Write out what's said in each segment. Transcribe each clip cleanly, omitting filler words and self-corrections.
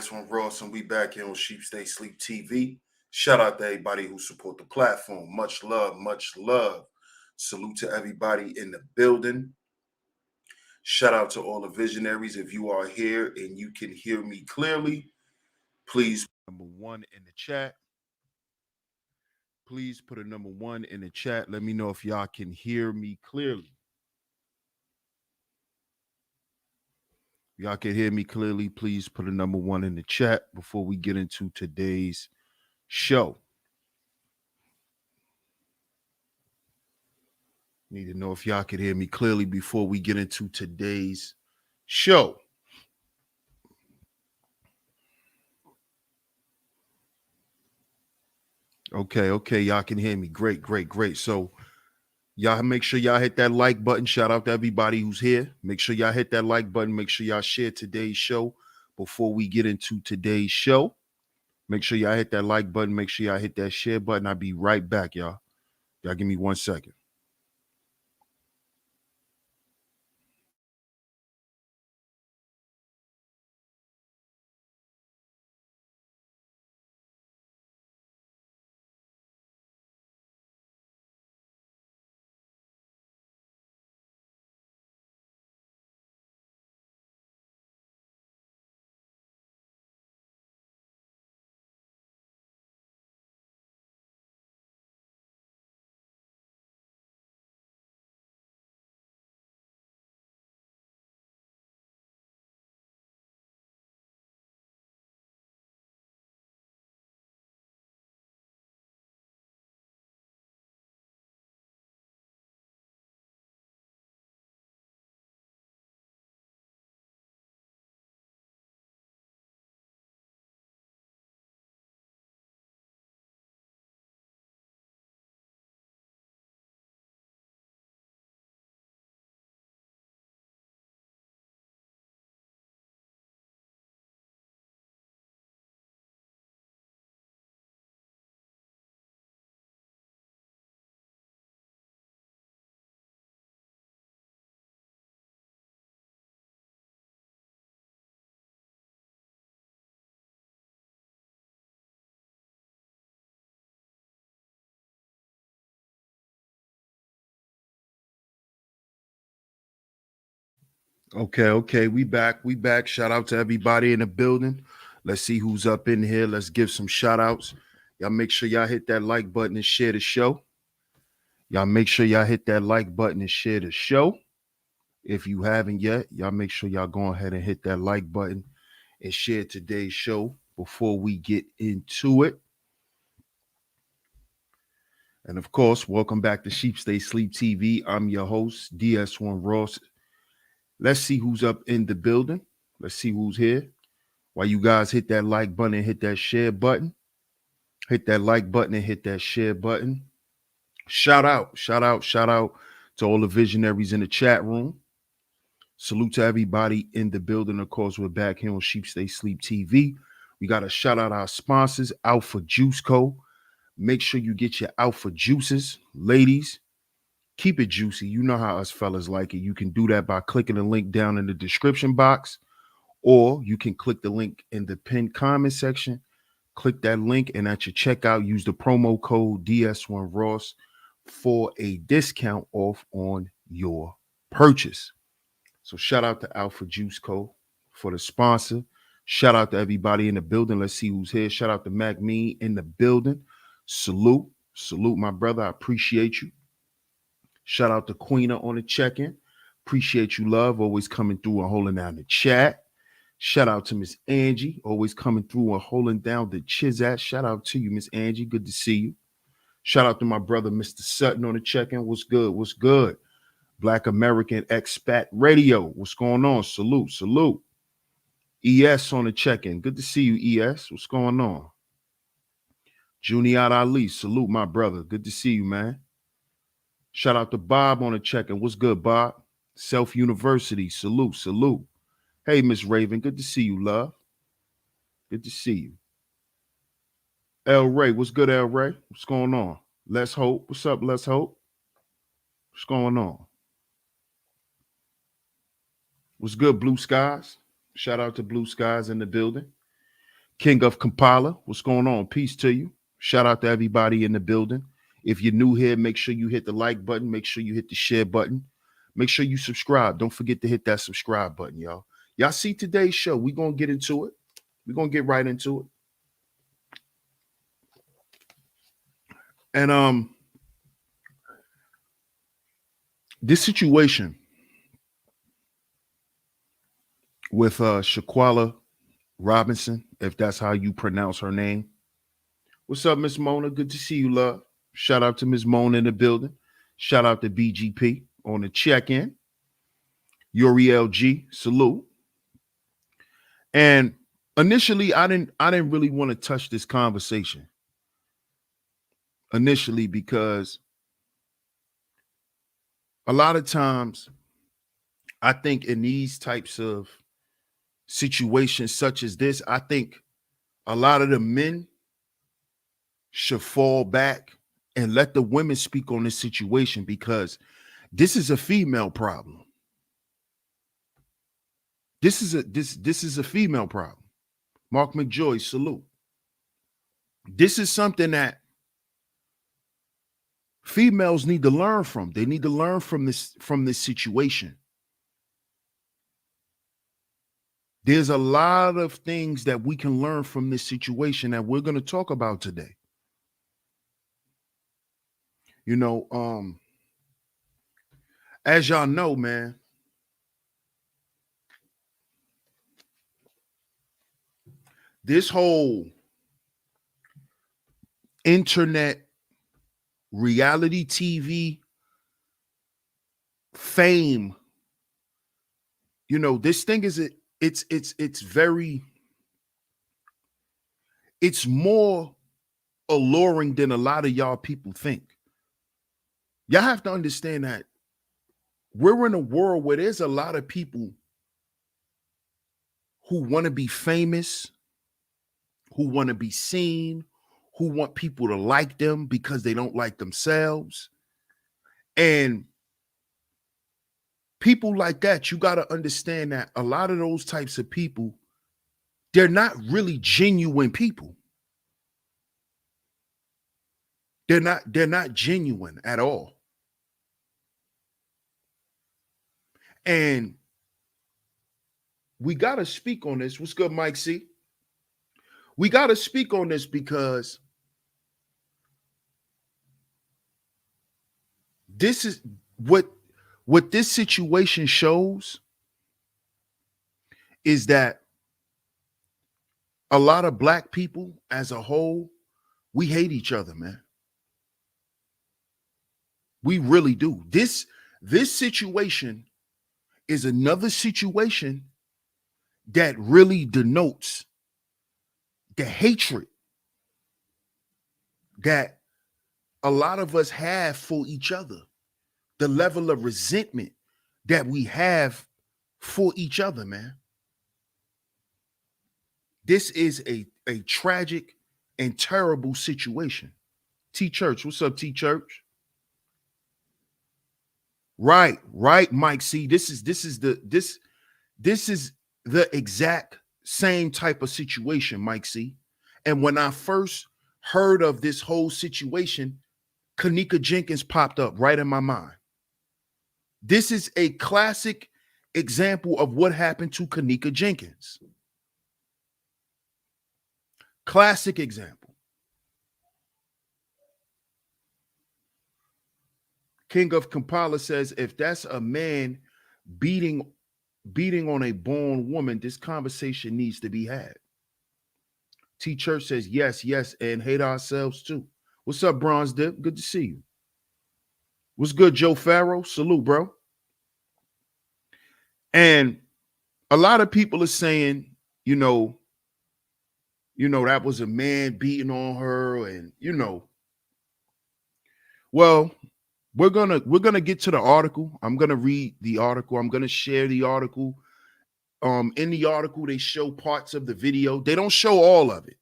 DS1 Ross, and we back here on Sheep Stay Sleep TV. Shout out to everybody who support the platform. Much love, much love. Salute to everybody in the building. Shout out to all the visionaries. If you are here and you can hear me clearly, please number one in the chat. Please put a number one in the chat. Let me know if y'all can hear me clearly. Y'all can hear me clearly. Please put a number one in the chat before we get into today's show. Need to know if y'all can hear me clearly before we get into today's show. Okay. Y'all can hear me. Great. So y'all make sure y'all hit that like button. Shout out to everybody who's here. Make sure y'all hit that like button. Make sure y'all share today's show before we get into today's show. Make sure y'all hit that like button. Make sure y'all hit that share button. I'll be right back, y'all. Y'all give me 1 second. Okay. We back. Shout out to everybody in the building. Let's see who's up in here. Let's give some shout outs. Y'all make sure y'all hit that like button and share the show. Y'all make sure y'all hit that like button and share the show. If you haven't yet, y'all make sure y'all go ahead and hit that like button and share today's show before we get into it. And of course, welcome back to Sheep Stay Sleep TV. I'm your host, DS1 Ross. Let's see who's up in the building. Let's see who's here. While you guys hit that like button and hit that share button. Hit that like button and hit that share button. Shout out to all the visionaries in the chat room. Salute to everybody in the building. Of course, we're back here on Sheep Stay Sleep TV. We got to shout out our sponsors, Alpha Juice Co. Make sure you get your Alpha Juices. Ladies, keep it juicy. You know how us fellas like it. You can do that by clicking the link down in the description box, or you can click the link in the pinned comment section. Click that link, and at your checkout, use the promo code DS1Ross for a discount off on your purchase. So shout out to Alpha Juice Co. for the sponsor. Shout out to everybody in the building. Let's see who's here. Shout out to Mac Me in the building. Salute, my brother. I appreciate you. Shout out to Queena on the check-in. Appreciate you, love. Always coming through and holding down the chat. Shout out to Miss Angie. Always coming through and holding down the chizat. Shout out to you, Miss Angie. Good to see you. Shout out to my brother, Mr. Sutton on the check-in. What's good? Black American Expat Radio. What's going on? Salute. ES on the check-in. Good to see you, ES. What's going on? Junior Ali. Salute, my brother. Good to see you, man. Shout out to Bob on the check-in. What's good, Bob? Self University. Salute. Hey, Miss Raven. Good to see you, love. Good to see you. El Ray. What's good, El Ray? What's going on? Let's Hope. What's up, Let's Hope? What's going on? What's good, Blue Skies? Shout out to Blue Skies in the building. King of Kampala, what's going on? Peace to you. Shout out to everybody in the building. If you're new here, make sure you hit the like button. Make sure you hit the share button. Make sure you subscribe. Don't forget to hit that subscribe button, y'all. Y'all see today's show. We're going to get into it. We're going to get right into it. And this situation with Shanquella Robinson, if that's how you pronounce her name. What's up, Miss Mona? Good to see you, love. Shout out to Miss Mona in the building. Shout out to BGP on the check-in. Uriel G, salute. And initially, I didn't really want to touch this conversation. Initially, because a lot of times I think in these types of situations such as this, I think a lot of the men should fall back and let the women speak on this situation, because this is a female problem. This is a female problem. Mark McJoy, salute. This is something that females need to learn from. They need to learn from this situation. There's a lot of things that we can learn from this situation that we're going to talk about today. You know, as y'all know, man, this whole internet reality TV fame, you know, this thing is it's more alluring than a lot of y'all people think. Y'all have to understand that we're in a world where there's a lot of people who want to be famous, who want to be seen, who want people to like them because they don't like themselves. And people like that, you got to understand that a lot of those types of people, they're not really genuine people. They're not genuine at all. And we got to speak on this. What's good, Mike C? We got to speak on this because this is what this situation shows, is that a lot of black people as a whole, we hate each other, man. We really do. This situation is another situation that really denotes the hatred that a lot of us have for each other, the level of resentment that we have for each other, man. This is a tragic and terrible situation. T Church, what's up, T Church? Right, Mike C. This is the exact same type of situation, Mike C. And when I first heard of this whole situation, Kanika Jenkins popped up right in my mind. This is a classic example of what happened to Kanika Jenkins. Classic example. King of Kampala says, if that's a man beating on a born woman, this conversation needs to be had. T Church says, yes, and hate ourselves too. What's up, Bronze Dip? Good to see you. What's good, Joe Farrow? Salute, bro. And a lot of people are saying, you know, that was a man beating on her, and well, we're gonna get to the article. I'm gonna read the article. I'm gonna share the article. In the article, they show parts of the video. They don't show all of it.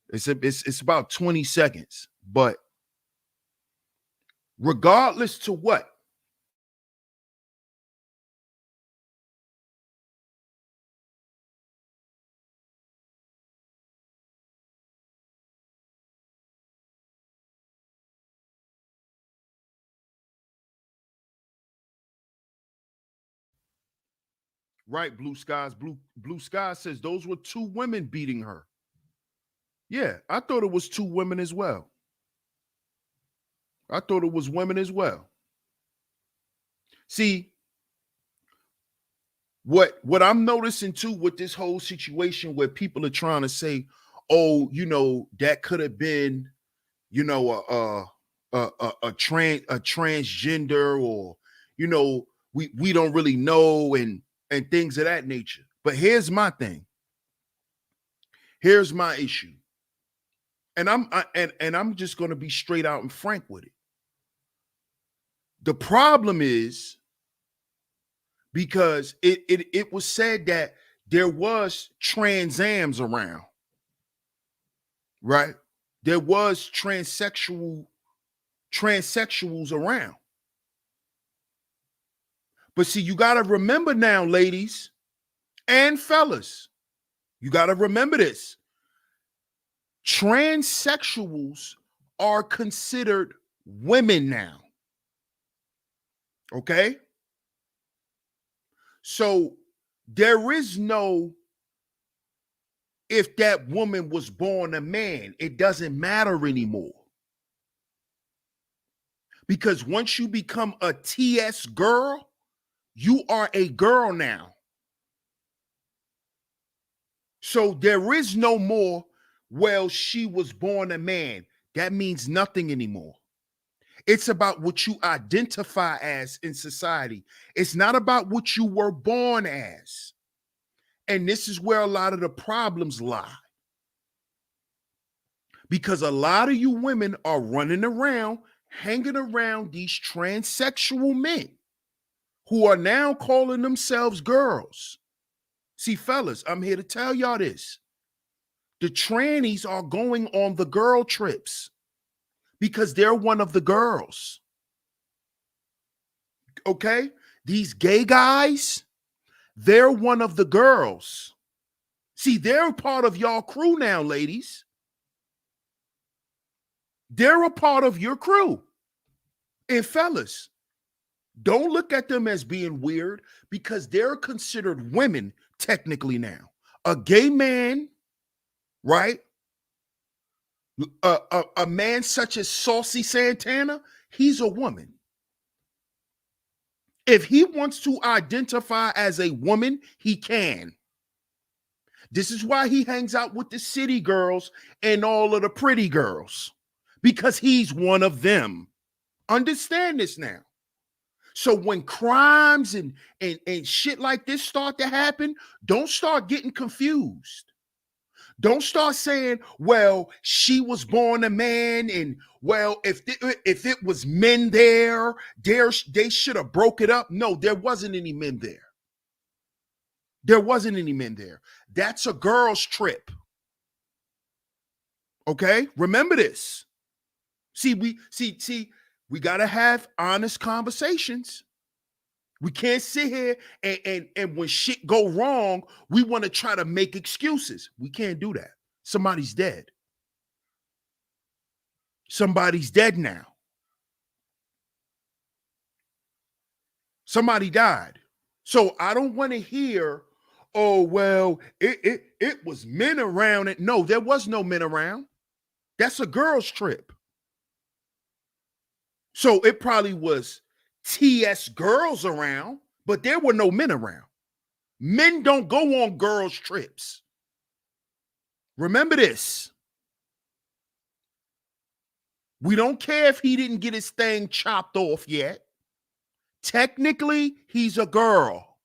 It's about 20 seconds. But regardless to what, Right, Blue Sky says those were two women beating her. Yeah, I thought it was two women as well. I thought it was women as well. See, what I'm noticing too with this whole situation where people are trying to say, oh, that could have been, a transgender, or we don't really know, and things of that nature. But here's my thing. Here's my issue. And I'm just going to be straight out and frank with it. The problem is because it was said that there was transams around, right? There was transsexuals around. But see, you got to remember now, ladies and fellas, you got to remember this. Transsexuals are considered women now. Okay? So there is no, if that woman was born a man, it doesn't matter anymore. Because once you become a TS girl, you are a girl now. So there is no more, well, she was born a man. That means nothing anymore. It's about what you identify as in society. It's not about what you were born as. And this is where a lot of the problems lie. Because a lot of you women are running around, hanging around these transsexual men who are now calling themselves girls. See, fellas, I'm here to tell y'all this. The trannies are going on the girl trips because they're one of the girls. Okay? These gay guys, they're one of the girls. See, they're part of y'all crew now, ladies. They're a part of your crew. And fellas, don't look at them as being weird because they're considered women technically now. A gay man, right? A man such as Saucy Santana, he's a woman. If he wants to identify as a woman, he can. This is why he hangs out with the city girls and all of the pretty girls, because he's one of them. Understand this now. So when crimes and shit like this start to happen, don't start getting confused. Don't start saying, well, she was born a man, and well, if it was men there, they should have broke it up. No, there wasn't any men there. There wasn't any men there. That's a girl's trip. Okay? Remember this. See, we got to have honest conversations. We can't sit here and when shit go wrong, we want to try to make excuses. We can't do that. Somebody's dead. Somebody's dead now. Somebody died. So I don't want to hear, oh, well, it was men around it. No, there was no men around. That's a girl's trip. So it probably was TS girls around, but there were no men around. Men don't go on girls' trips. Remember this. We don't care if he didn't get his thing chopped off yet. Technically, he's a girl.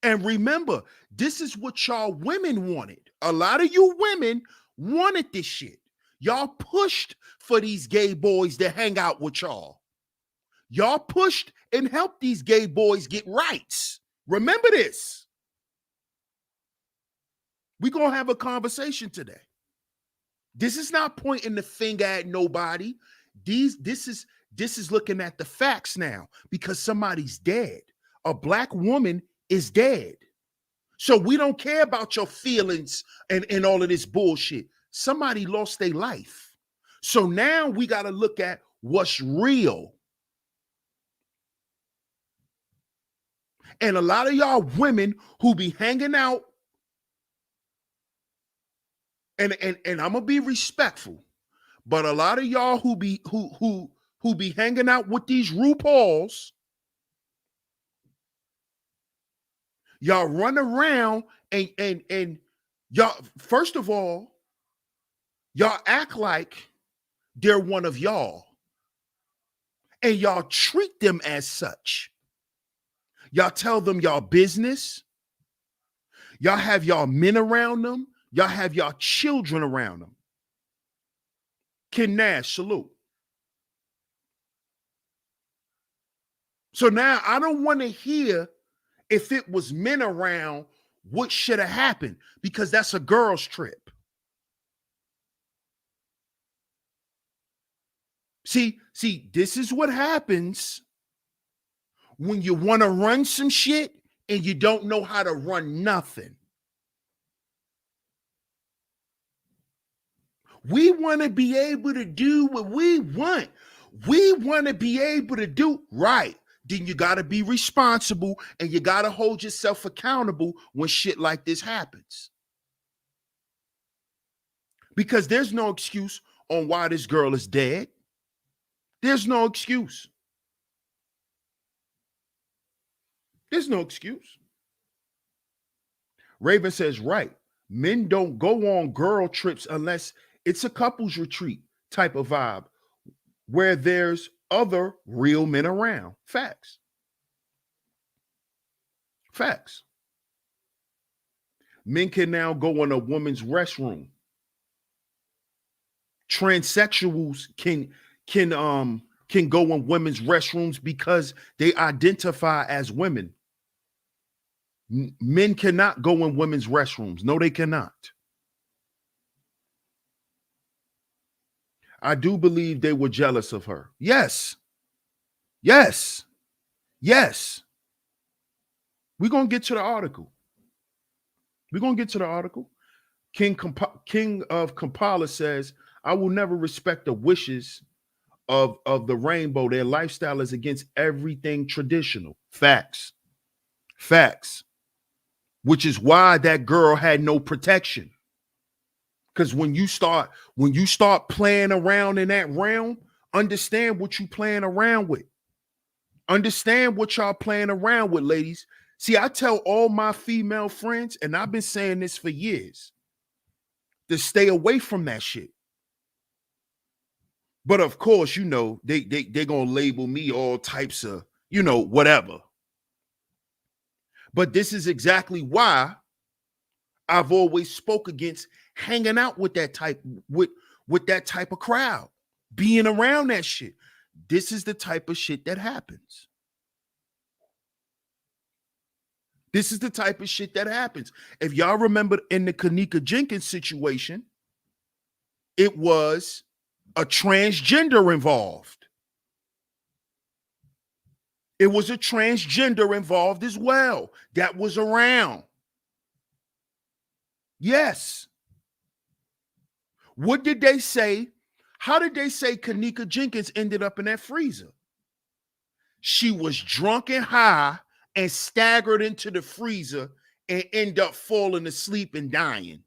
And remember, this is what y'all women wanted. A lot of you women wanted this shit. Y'all pushed for these gay boys to hang out with y'all. Y'all pushed and helped these gay boys get rights. Remember this. We're going to have a conversation today. This is not pointing the finger at nobody. This is looking at the facts now, because somebody's dead. A black woman is dead. So we don't care about your feelings and all of this bullshit. Somebody lost their life. So now we got to look at what's real. And a lot of y'all women who be hanging out, and I'm gonna be respectful, but a lot of y'all who be hanging out with these RuPauls, y'all run around and y'all, first of all, y'all act like they're one of y'all, and y'all treat them as such. Y'all tell them y'all business. Y'all have y'all men around them. Y'all have y'all children around them. Ken Nash, salute. So now I don't want to hear if it was men around, what should have happened, because that's a girl's trip. See, this is what happens when you want to run some shit and you don't know how to run nothing. We want to be able to do what we want. We want to be able to do right. Then you got to be responsible and you got to hold yourself accountable when shit like this happens. Because there's no excuse on why this girl is dead. There's no excuse. There's no excuse. Raven says, right. Men don't go on girl trips unless it's a couples retreat type of vibe where there's other real men around. Facts. Facts. Men can now go in a woman's restroom. Transsexuals can go in women's restrooms because they identify as women. Men cannot go in women's restrooms. No, they cannot. I do believe they were jealous of her. Yes. Yes. Yes. We're going to get to the article. We're going to get to the article. King of Kampala says, I will never respect the wishes of the rainbow. Their lifestyle is against everything traditional. Facts. Facts. Which is why that girl had no protection. Because when you start playing around in that realm, understand what you playing around with. Understand what y'all playing around with, ladies. See, I tell all my female friends, and I've been saying this for years, to stay away from that shit. But of course, you know, they're gonna label me all types of, you know, whatever. But this is exactly why I've always spoke against hanging out with that type with that type of crowd, being around that shit. This is the type of shit that happens. This is the type of shit that happens. If y'all remember in the Kanika Jenkins situation, it was a transgender involved. It was a transgender involved as well that was around. Yes. What did they say? How did they say Kanika Jenkins ended up in that freezer? She was drunk and high and staggered into the freezer and ended up falling asleep and dying.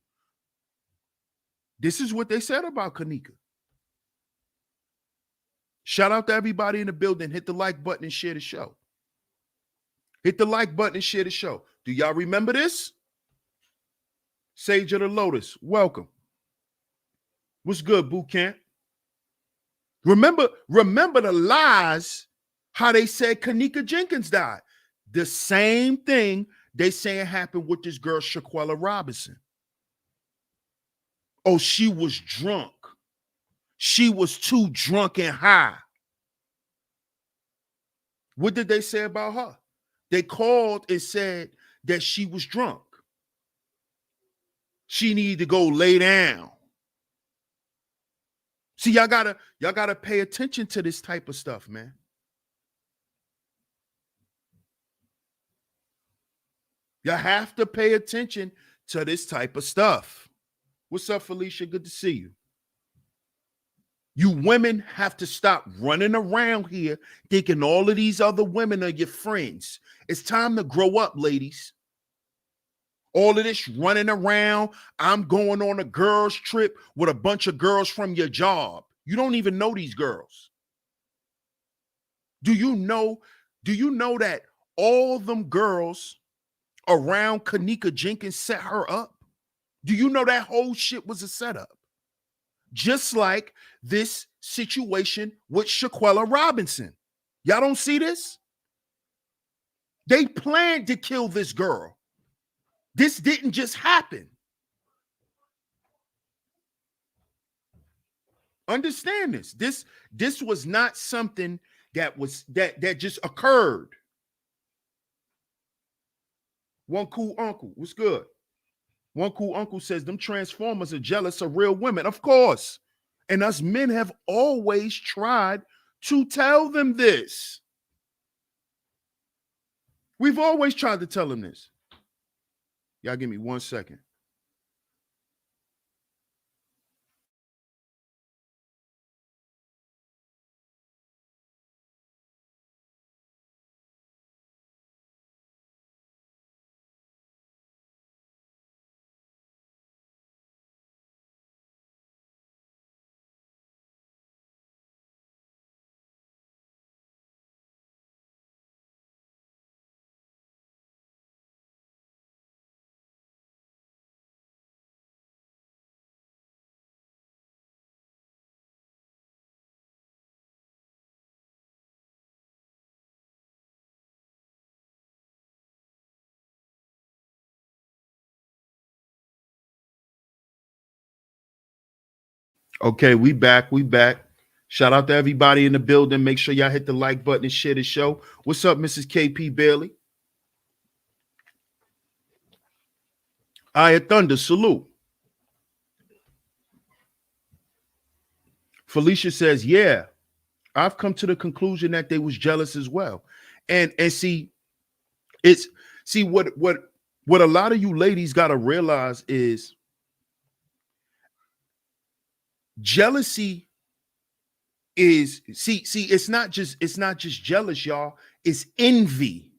This is what they said about Kanika. Shout out to everybody in the building. Hit the like button and share the show. Hit the like button and share the show. Do y'all remember this? Sage of the Lotus, welcome. What's good, boot camp? Remember the lies, how they said Kanika Jenkins died. The same thing they saying happened with this girl, Shanquella Robinson. Oh, she was drunk. She was too drunk and high. What did they say about her? They called and said that she was drunk. She needed to go lay down. See, y'all gotta pay attention to this type of stuff, man. Y'all have to pay attention to this type of stuff. What's up, Felicia? Good to see you. You women have to stop running around here thinking all of these other women are your friends It's time to grow up, ladies. All of this running around. I'm going on a girls' trip with a bunch of girls from your job. You don't even know these girls. Do you know that all them girls around Kanika Jenkins set her up? Do you know that whole shit was a setup? Just like this situation with Shanquella Robinson. Y'all don't see this? They planned to kill this girl. This didn't just happen. Understand this. This was not something that just occurred. One cool uncle, what's good? One cool uncle says them Transformers are jealous of real women. Of course. And us men have always tried to tell them this. We've always tried to tell them this. Y'all give me 1 second. Okay, we back. Shout out to everybody in the building. Make sure y'all hit the like button and share the show. What's up, Mrs. KP Bailey? Aya Thunder, salute. Felicia says, yeah, I've come to the conclusion that they was jealous as well. And see, what a lot of you ladies got to realize is jealousy is it's not just jealous, y'all. It's envy.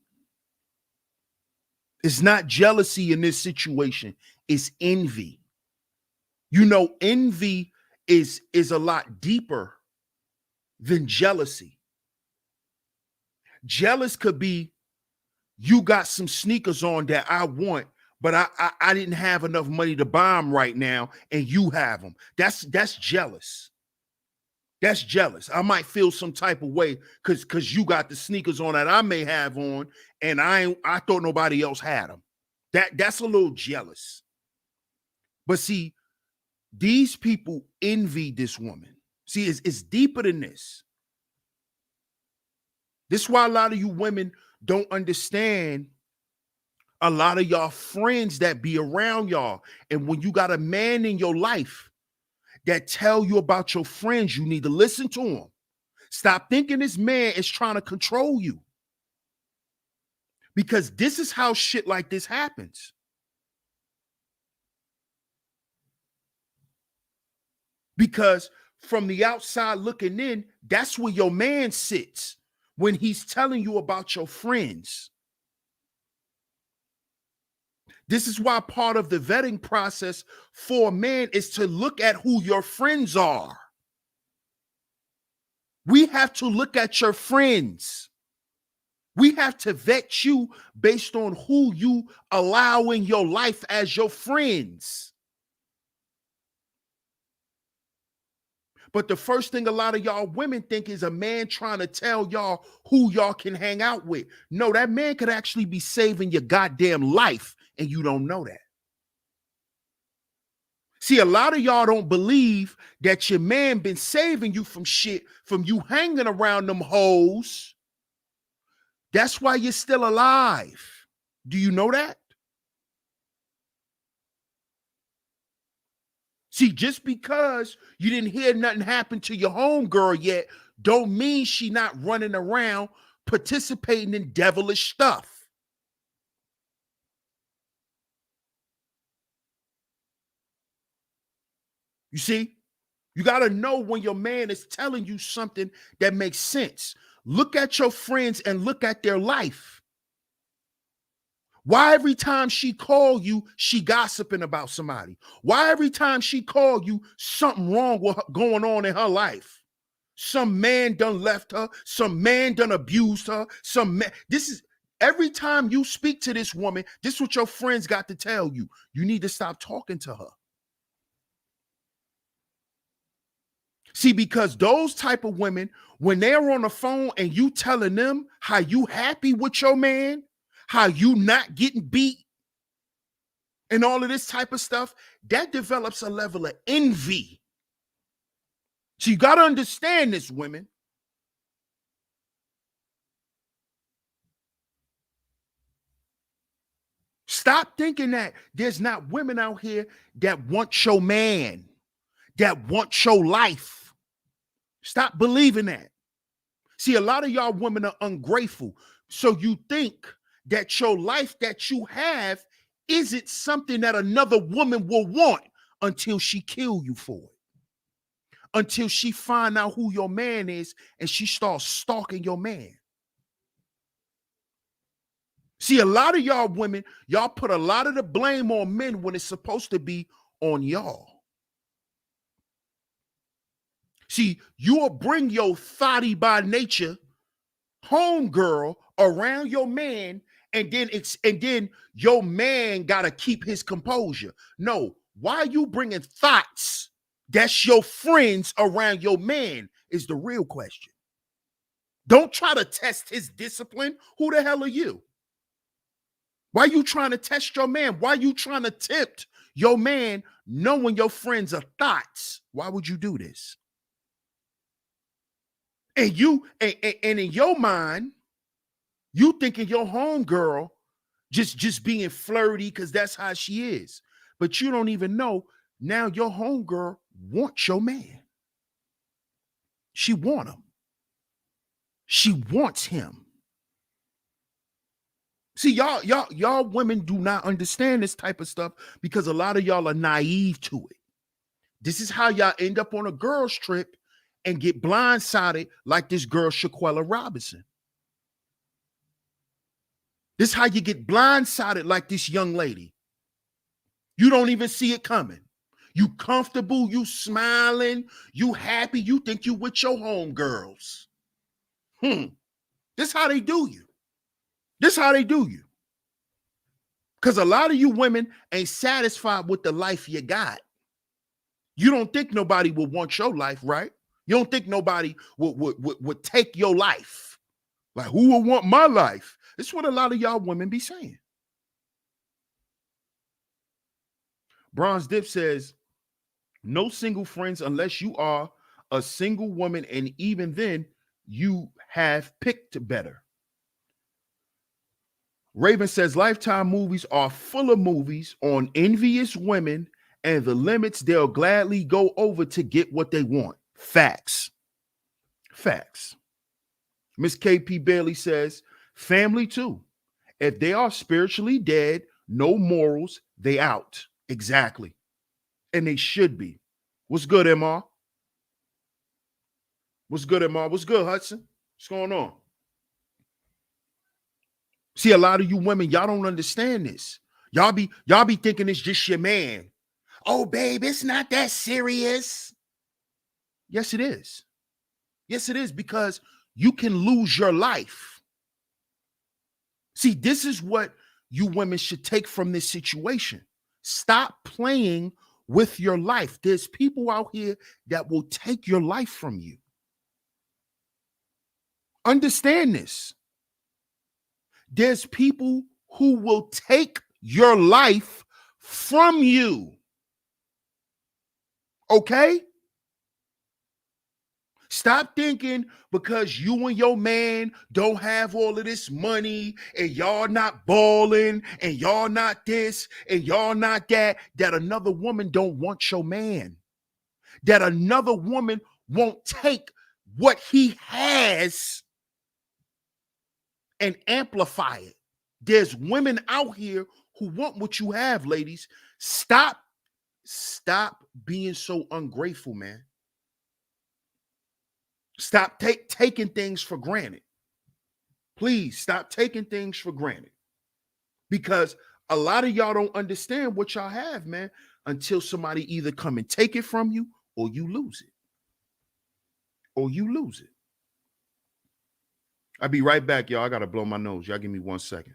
It's not jealousy in this situation. It's envy. You know, envy is a lot deeper than jealousy. Jealous could be you got some sneakers on that I want, but I didn't have enough money to buy them right now, and you have them. That's jealous. That's jealous. I might feel some type of way because you got the sneakers on that I may have on, and I thought nobody else had them. That's a little jealous. But see, these people envy this woman. See, it's deeper than this. This is why a lot of you women don't understand a lot of y'all friends that be around y'all. And when you got a man in your life that tell you about your friends, you need to listen to him. Stop thinking this man is trying to control you. Because this is how shit like this happens. Because from the outside looking in, that's where your man sits when he's telling you about your friends. This is why part of the vetting process for a man is to look at who your friends are. We have to look at your friends. We have to vet you based on who you allow in your life as your friends. But the first thing a lot of y'all women think is a man trying to tell y'all who y'all can hang out with. No, that man could actually be saving your goddamn life, and you don't know that. See, a lot of y'all don't believe that your man been saving you from shit, from you hanging around them hoes. That's why you're still alive. Do you know that? See, just because you didn't hear nothing happen to your homegirl yet, don't mean she not running around participating in devilish stuff. You see, you got to know when your man is telling you something that makes sense. Look at your friends and look at their life. Why every time she call you, she gossiping about somebody? Why every time she call you, something wrong with her, going on in her life? Some man done left her. Some man done abused her. Some man. This is every time you speak to this woman, this is what your friends got to tell you. You need to stop talking to her. See, because those type of women, when they're on the phone and you telling them how you happy with your man, how you not getting beat, and all of this type of stuff, that develops a level of envy. So you got to understand this, women. Stop thinking that there's not women out here that want your man, that want your life. Stop believing that. See, a lot of y'all women are ungrateful. So you think that your life that you have isn't something that another woman will want until she kill you for it. Until she find out who your man is and she starts stalking your man. See, a lot of y'all women, y'all put a lot of the blame on men when it's supposed to be on y'all. See, you will bring your thotty by nature homegirl around your man, and then your man gotta keep his composure. No, why are you bringing thoughts that's your friends around your man is the real question. Don't try to test his discipline. Who the hell are you? Why are you trying to test your man? Why are you trying to tempt your man knowing your friends are thoughts? Why would you do this? And and in your mind, you thinking your homegirl just being flirty because that's how she is. But you don't even know now your homegirl wants your man. She want him. She wants him. See, y'all women do not understand this type of stuff because a lot of y'all are naive to it. This is how y'all end up on a girl's trip and get blindsided like this girl, Shanquella Robinson. This is how you get blindsided like this young lady. You don't even see it coming. You comfortable, you smiling, you happy, you think you with your homegirls. This how they do you. This how they do you. Because a lot of you women ain't satisfied with the life you got. You don't think nobody will want your life, right? You don't think nobody would take your life. Like, who will want my life? This is what a lot of y'all women be saying. Bronze Dip says, no single friends unless you are a single woman, and even then, you have picked better. Raven says, Lifetime movies are full of movies on envious women and the limits they'll gladly go over to get what they want. Facts. Facts. Miss KP Bailey says, family too. If they are spiritually dead, no morals, they out. Exactly. And they should be. What's good, MR? What's good, MR? What's good, Hudson? What's going on? See, a lot of you women, y'all don't understand this. Y'all be thinking it's just your man. Oh, babe, it's not that serious. Yes, it is. Yes, it is, because you can lose your life. See, this is what you women should take from this situation. Stop playing with your life. There's people out here that will take your life from you. Understand this. There's people who will take your life from you. Okay? Stop thinking because you and your man don't have all of this money and y'all not balling and y'all not this and y'all not that, that another woman don't want your man. That another woman won't take what he has and amplify it. There's women out here who want what you have, ladies. Stop being so ungrateful, man. Stop taking things for granted. Please stop taking things for granted. Because a lot of y'all don't understand what y'all have, man, until somebody either come and take it from you or you lose it. Or you lose it. I'll be right back, y'all. I got to blow my nose. Y'all give me 1 second.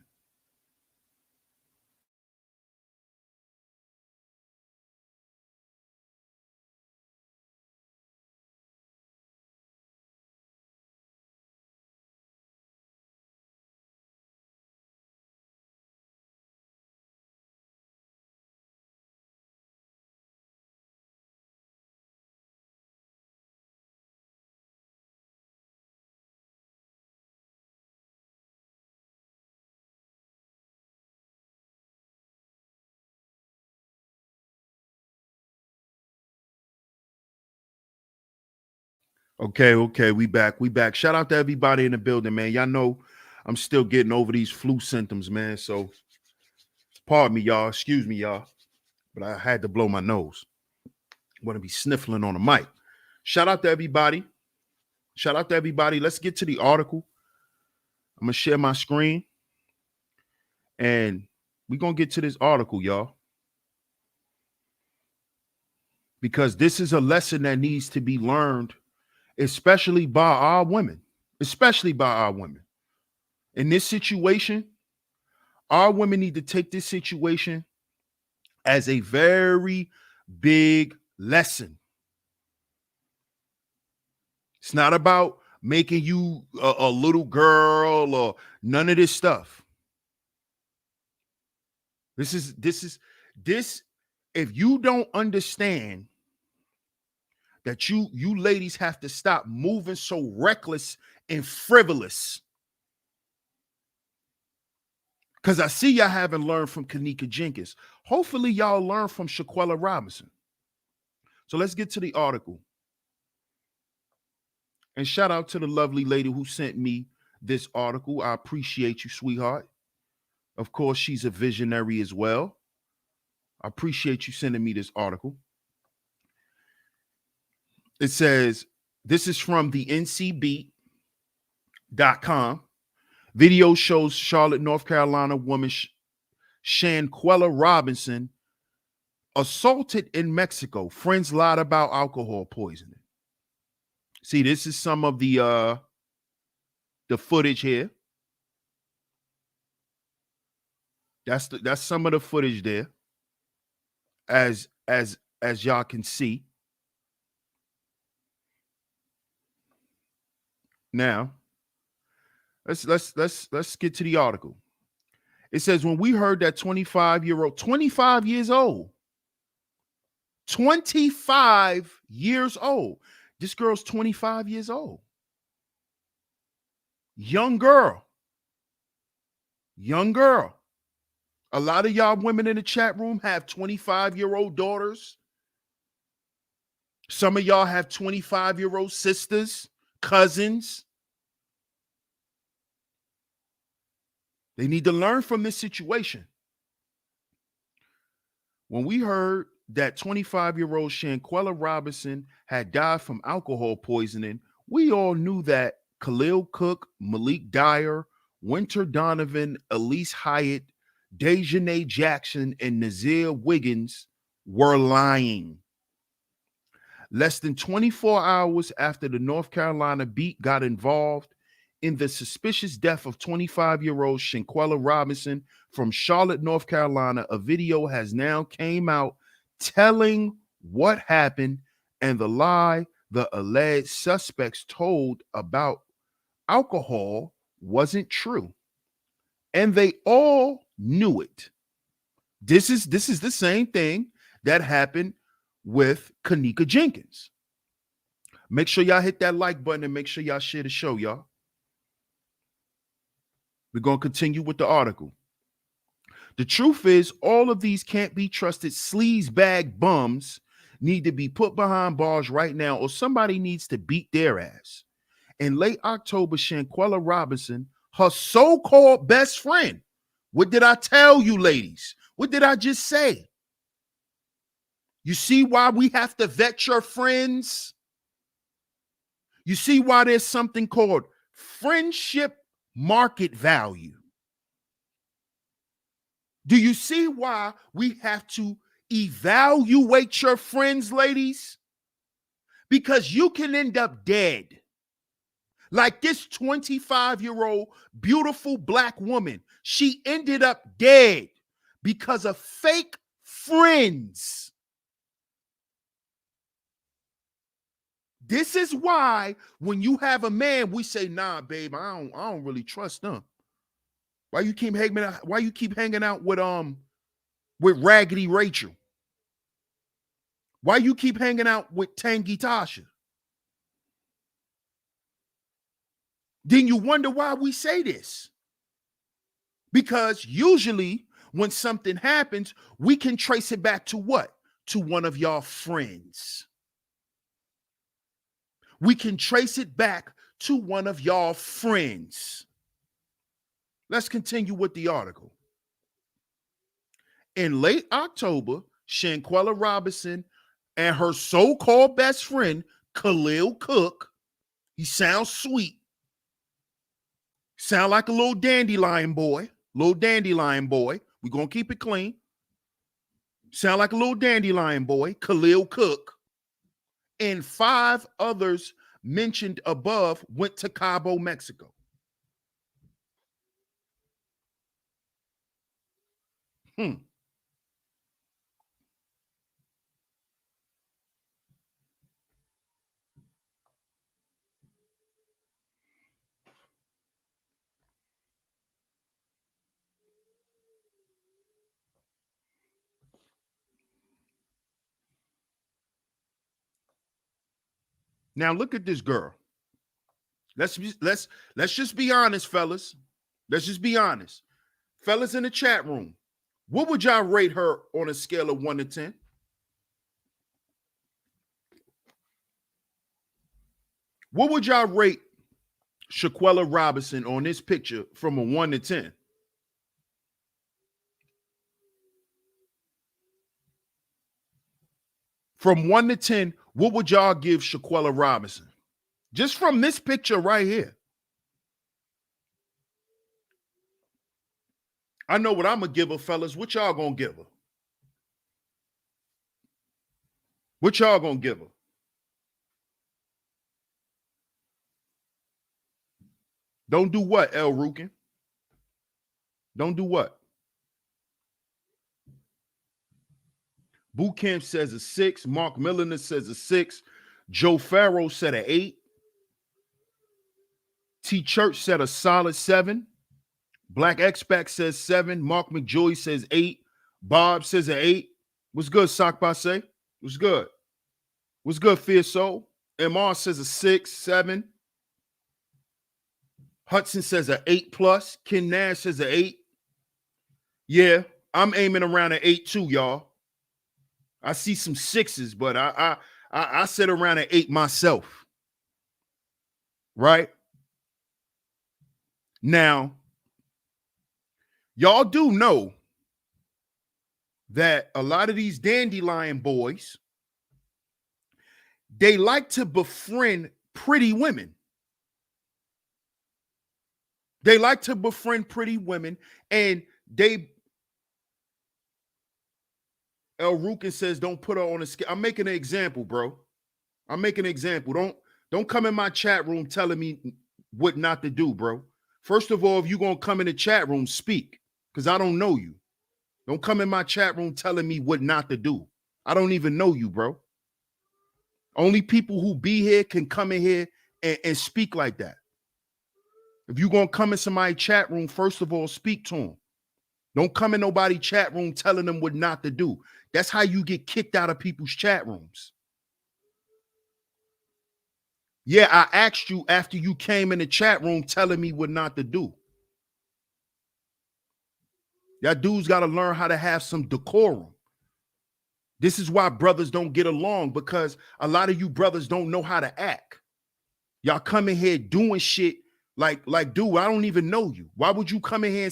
Okay. We back. Shout out to everybody in the building, man. Y'all know I'm still getting over these flu symptoms, man. So pardon me, y'all. Excuse me, y'all. But I had to blow my nose. I'm going to be sniffling on the mic. Shout out to everybody. Let's get to the article. I'm going to share my screen. And we're going to get to this article, y'all. Because this is a lesson that needs to be learned, especially by our women. In this situation, our women need to take this situation as a very big lesson. It's not about making you a little girl or none of this stuff. This. If you don't understand that you ladies have to stop moving so reckless and frivolous. Because I see y'all haven't learned from Kanika Jenkins. Hopefully y'all learn from Shanquella Robinson. So let's get to the article. And shout out to the lovely lady who sent me this article. I appreciate you, sweetheart. Of course, she's a visionary as well. I appreciate you sending me this article. It says, this is from the ncbeat.com. Video shows Charlotte, North Carolina woman Shanquella Robinson assaulted in Mexico. Friends lied about alcohol poisoning. See, this is some of the footage here. That's some of the footage there. As y'all can see. Now, let's get to the article. It says, when we heard that 25 years old, 25 years old. This girl's 25 years old. Young girl. A lot of y'all women in the chat room have 25-year-old daughters. Some of y'all have 25-year-old sisters, cousins. They need to learn from this situation. When we heard that 25-year-old Shanquella Robinson had died from alcohol poisoning, we all knew that Khalil Cook, Malik Dyer, Winter Donovan, Elise Hyatt, Dejanay Jackson, and Nazir Wiggins were lying. Less than 24 hours after the North Carolina Beat got involved in the suspicious death of 25-year-old Shanquella Robinson from Charlotte, North Carolina, a video has now came out telling what happened and the lie the alleged suspects told about alcohol wasn't true. And they all knew it. This is the same thing that happened with Kanika Jenkins. Make sure y'all hit that like button and make sure y'all share the show, y'all. We're going to continue with the article. The truth is, all of these can't be trusted sleazebag bums need to be put behind bars right now, or somebody needs to beat their ass. In late October, Shanquella Robinson, her so-called best friend. What did I tell you, ladies? What did I just say? You see why we have to vet your friends? You see why there's something called friendship market value. Do you see why we have to evaluate your friends, ladies? Because you can end up dead. Like this 25-year-old beautiful black woman, she ended up dead because of fake friends. This is why when you have a man, we say, nah, babe, I don't really trust them. Why you keep hanging out with Raggedy Rachel? Why you keep hanging out with Tangy Tasha? Then you wonder why we say this. Because usually when something happens, we can trace it back to what? To one of y'all friends. We can trace it back to one of y'all friends. Let's continue with the article. In late October, Shanquella Robinson and her so-called best friend, Khalil Cook, he sounds sweet, sound like a little dandelion boy, We're going to keep it clean. Sound like a little dandelion boy, Khalil Cook, and 5 others mentioned above went to Cabo, Mexico. Now look at this girl. Let's just be honest, fellas. Let's just be honest. Fellas in the chat room, what would y'all rate her on a scale of 1 to 10? What would y'all rate Shanquella Robinson on this picture from a 1 to 10? From 1 to 10, what would y'all give Shanquella Robinson? Just from this picture right here. I know what I'm going to give her, fellas. What y'all going to give her? What y'all going to give her? Don't do what, El Rukin? Don't do what? Boot Camp says a 6. Mark Milliner says a 6. Joe Farrow said an 8. T Church said a solid 7. Black X-Pac says 7. Mark McJoy says 8. Bob says an 8. What's good, Sock Passe? What's good? What's good, Fierce Soul? MR says a 6, 7. Hudson says an 8+. Ken Nash says an 8. Yeah, I'm aiming around an 8 too, y'all. I see some 6s, but I sit around an 8 myself. Right? Now, y'all do know that a lot of these dandelion boys, they like to befriend pretty women. They like to befriend pretty women, and El Rukin says, don't put her on a scale. I'm making an example, bro. I'm making an example. Don't come in my chat room telling me what not to do, bro. First of all, if you're going to come in the chat room, speak, because I don't know you. Don't come in my chat room telling me what not to do. I don't even know you, bro. Only people who be here can come in here and speak like that. If you're going to come in somebody's chat room, first of all, speak to them. Don't come in nobody's chat room telling them what not to do. That's how you get kicked out of people's chat rooms. Yeah, I asked you after you came in the chat room telling me what not to do. That dude's got to learn how to have some decorum. This is why brothers don't get along, because a lot of you brothers don't know how to act. Y'all come in here doing shit like, dude, I don't even know you. Why would you come in here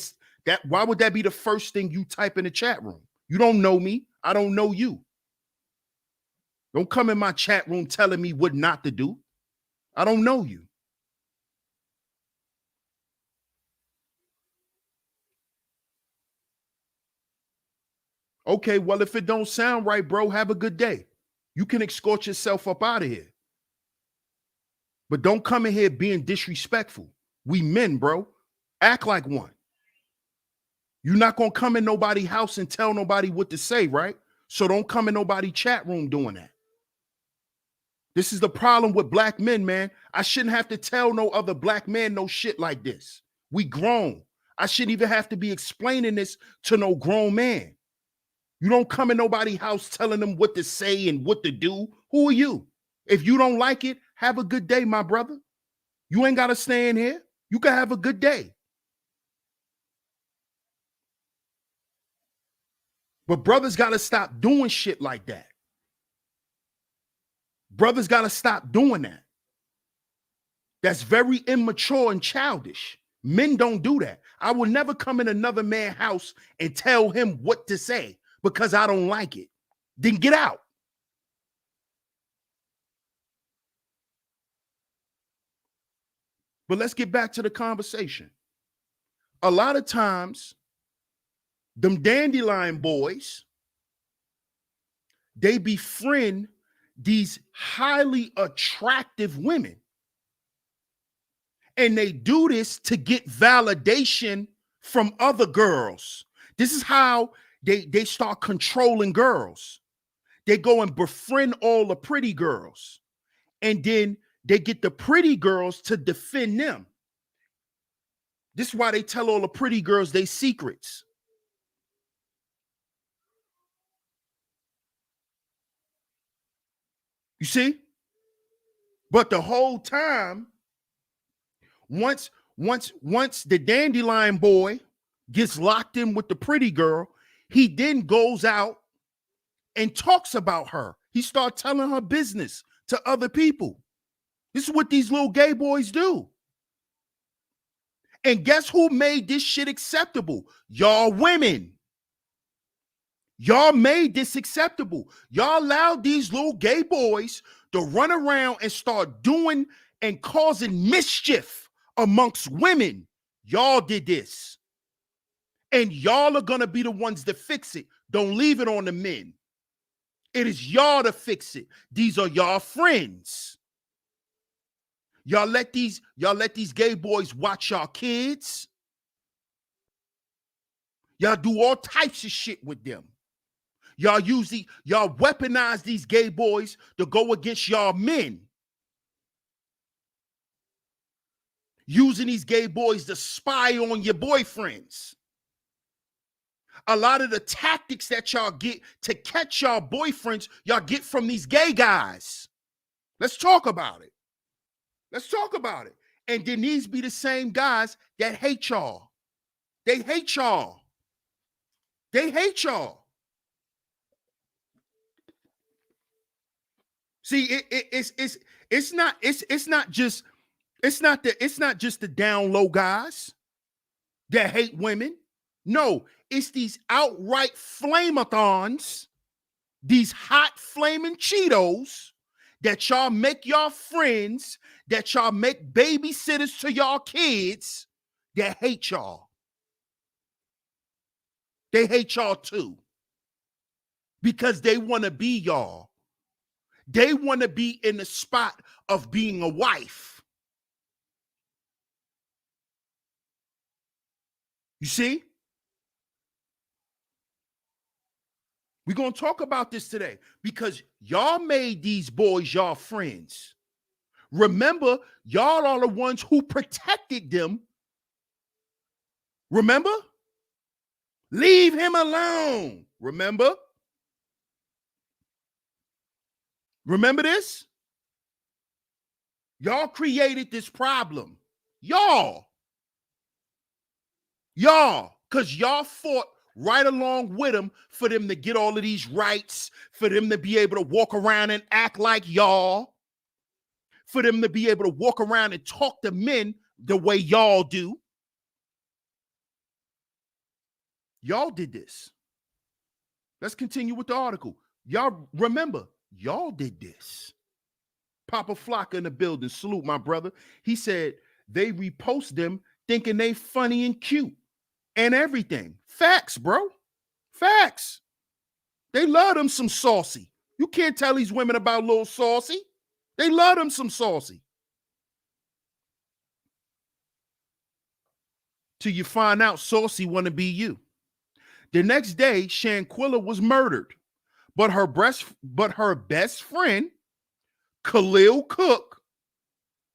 why would that be the first thing you type in the chat room? You don't know me. I don't know you. Don't come in my chat room telling me what not to do. I don't know you. Okay, well, if it don't sound right, bro, have a good day. You can escort yourself up out of here. But don't come in here being disrespectful. We men, bro. Act like one. You're not going to come in nobody's house and tell nobody what to say, right? So don't come in nobody's chat room doing that. This is the problem with black men, man. I shouldn't have to tell no other black man no shit like this. We grown. I shouldn't even have to be explaining this to no grown man. You don't come in nobody's house telling them what to say and what to do. Who are you? If you don't like it, have a good day, my brother. You ain't got to stay in here. You can have a good day. But brothers got to stop doing shit like that. Brothers got to stop doing that. That's very immature and childish. Men don't do that. I will never come in another man's house and tell him what to say because I don't like it. Then get out. But let's get back to the conversation. A lot of times, them dandelion boys, they befriend these highly attractive women. And they do this to get validation from other girls. This is how they start controlling girls. They go and befriend all the pretty girls. And then they get the pretty girls to defend them. This is why they tell all the pretty girls their secrets. You see? But the whole time, once the dandelion boy gets locked in with the pretty girl, he then goes out and talks about her. He starts telling her business to other people. This is what these little gay boys do. And guess who made this shit acceptable? Y'all women. Y'all made this acceptable. Y'all allowed these little gay boys to run around and start doing and causing mischief amongst women. Y'all did this. And y'all are going to be the ones to fix it. Don't leave it on the men. It is y'all to fix it. These are y'all friends. Y'all let these gay boys watch y'all kids. Y'all do all types of shit with them. Y'all weaponize these gay boys to go against y'all men. Using these gay boys to spy on your boyfriends. A lot of the tactics that y'all get to catch y'all boyfriends, y'all get from these gay guys. Let's talk about it. Let's talk about it. And then these be the same guys that hate y'all. They hate y'all. They hate y'all. See, it's not just the down low guys that hate women. No, it's these outright flamathons, these hot flaming Cheetos that y'all make y'all friends, that y'all make babysitters to y'all kids that hate y'all. They hate y'all too because they want to be y'all. They want to be in the spot of being a wife. You see? We're going to talk about this today because y'all made these boys y'all friends. Remember, y'all are the ones who protected them. Remember? Leave him alone. Remember? Remember this? Y'all created this problem. Y'all, because y'all fought right along with them for them to get all of these rights, for them to be able to walk around and act like y'all, for them to be able to walk around and talk to men the way y'all do. Y'all did this. Let's continue with the article. Y'all remember, y'all did this. Papa Flocka in the building. Salute, my brother. He said they repost them thinking they funny and cute and everything. Facts, bro. Facts. They love them some saucy. You can't tell these women about little saucy. They love them some saucy. Till you find out saucy want to be you. The next day, Shanquella was murdered, but her best friend, Khalil Cook,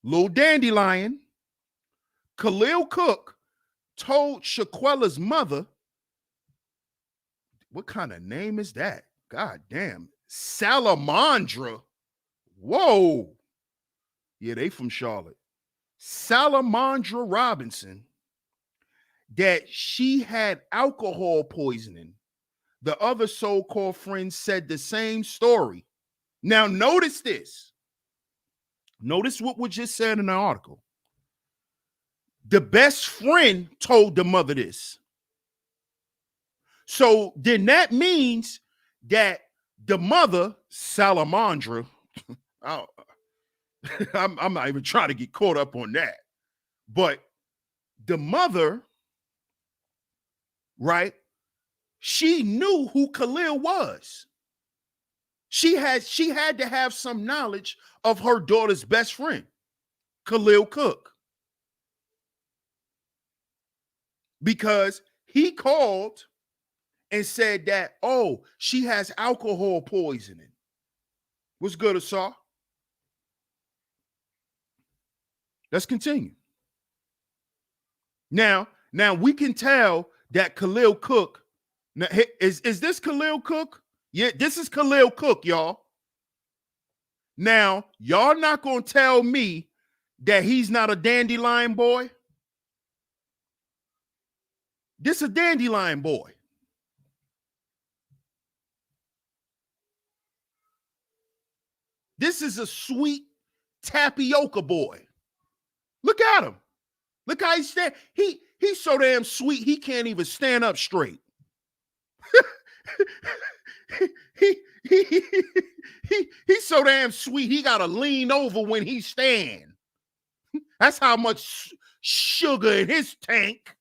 little dandelion, Khalil Cook told Shanquella's mother, what kind of name is that? God damn. Salamandra. Whoa. Yeah, they from Charlotte. Salamandra Robinson, that she had alcohol poisoning. The other so-called friends said the same story. Now, notice this. Notice what was just said in the article. The best friend told the mother this. So then that means that the mother, Salamandra, I'm not even trying to get caught up on that, but the mother, right, she knew who Khalil was. She had to have some knowledge of her daughter's best friend, Khalil Cook, because he called and said that, oh, she has alcohol poisoning. What's good, Asar? Let's continue. Now we can tell that Khalil Cook, now, is this Khalil Cook? Yeah, this is Khalil Cook, y'all. Now, y'all not going to tell me that he's not a dandelion boy. This a dandelion boy. This is a sweet tapioca boy. Look at him. Look how he stand. He's so damn sweet, he can't even stand up straight. He's so damn sweet, he got to lean over when he stand. That's how much sugar in his tank.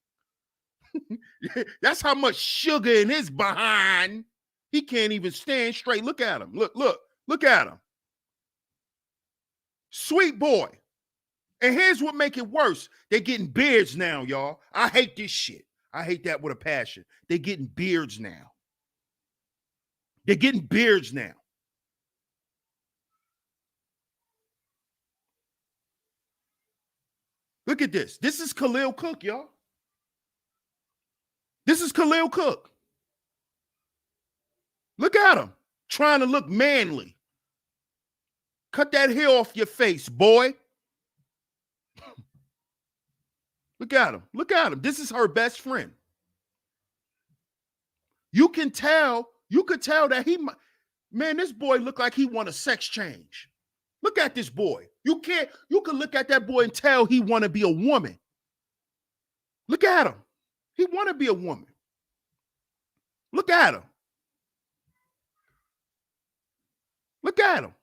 That's how much sugar in his behind. He can't even stand straight. Look at him. Look at him. Sweet boy. And here's what make it worse. They're getting beards now, y'all. I hate this shit. I hate that with a passion. They're getting beards now. They're getting beards now. Look at this. This is Khalil Cook, y'all. This is Khalil Cook. Look at him. Trying to look manly. Cut that hair off your face, boy. Look at him. Look at him. This is her best friend. You could tell that man, this boy look like he want a sex change. Look at this boy. You can look at that boy and tell he want to be a woman. Look at him. He want to be a woman. Look at him. Look at him.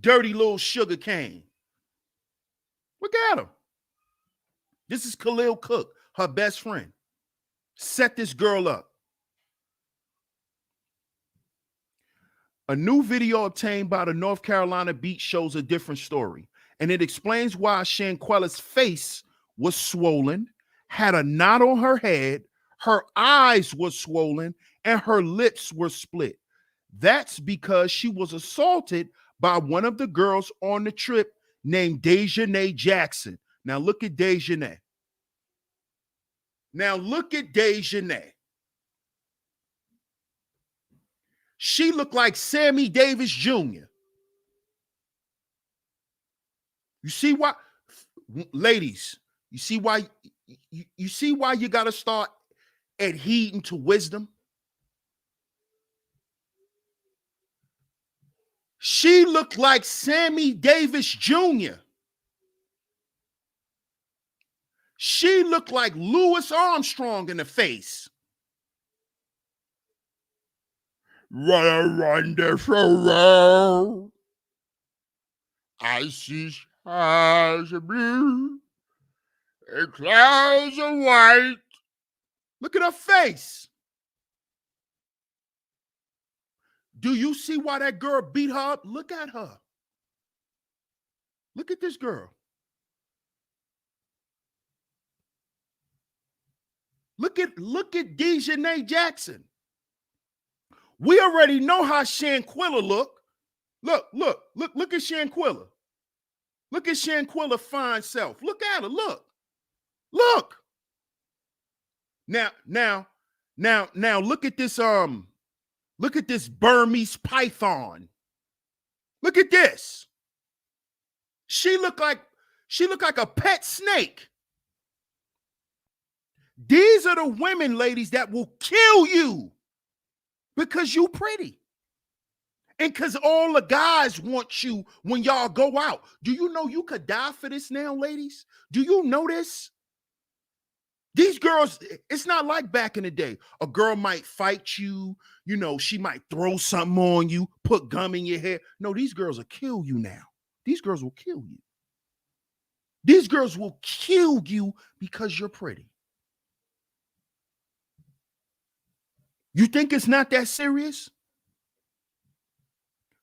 Dirty little sugar cane. Look at him. This is Khalil Cook, her best friend. Set this girl up. A new video obtained by the North Carolina Beat shows a different story, and it explains why Shanquella's face was swollen, had a knot on her head, her eyes were swollen, and her lips were split. That's because she was assaulted by one of the girls on the trip named Dejanay Jackson. Now look at Dejanay. She looked like Sammy Davis Jr. You see why, ladies, you see why you got to start adhering to wisdom? She looked like Sammy Davis Jr. She looked like Louis Armstrong in the face. What a wonderful world. I see skies of blue and clouds of white. Look at her face. Do you see why that girl beat her up? Look at her. Look at this girl. Look at Dejanay Jackson. We already know how Shanquella look. Look at Shanquella. Look at Shanquella fine self. Look at her. Look. Now look at this Burmese python. Look at this. She look like a pet snake. These are the women, ladies, that will kill you because you pretty. And because all the guys want you when y'all go out. Do you know you could die for this now, ladies? Do you know this? These girls, it's not like back in the day. A girl might fight you, she might throw something on you, put gum in your hair. No, these girls will kill you now. These girls will kill you. These girls will kill you because you're pretty. You think it's not that serious?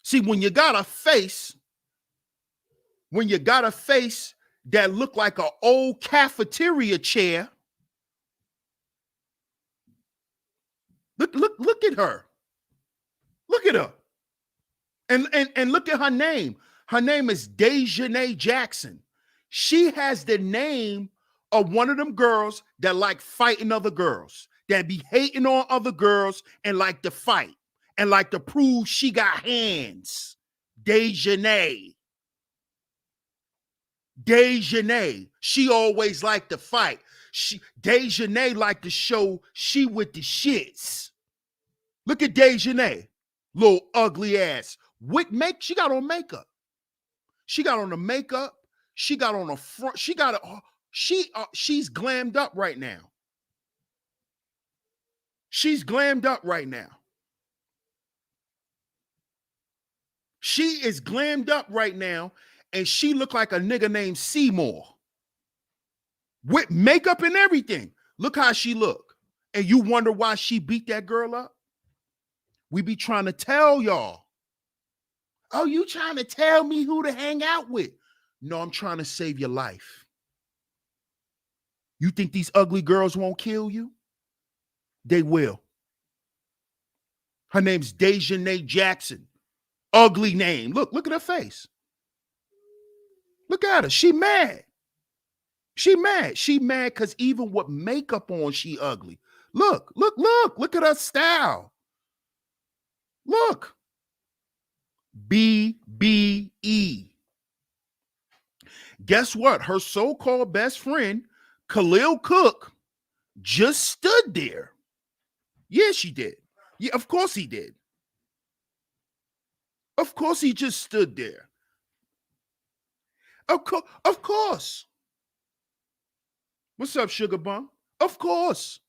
See, when you got a face that look like an old cafeteria chair, look at her. Look at her. And look at her name. Her name is Dejanay Jackson. She has the name of one of them girls that like fighting other girls, that be hating on other girls and like to fight and like to prove she got hands. Dejanay. She always like to fight. Dejanay like to show she with the shits. Look at Dejanay, little ugly ass. She got on makeup. She got on the makeup. She got on the front. She's glammed up right now. She's glammed up right now. She is glammed up right now, and she look like a nigga named Seymour. With makeup and everything. Look how she look. And you wonder why she beat that girl up? We be trying to tell y'all. Oh, you trying to tell me who to hang out with? No, I'm trying to save your life. You think these ugly girls won't kill you? They will. Her name's Dejanay Jackson. Ugly name. Look at her face. Look at her. She mad. She mad because even with makeup on, she ugly. Look at her style. Look. BBE. Guess what? Her so-called best friend, Khalil Cook, just stood there. Yeah, she did. Yeah, of course he did. Of course he just stood there. Of course. What's up, Sugar Bum? Of course.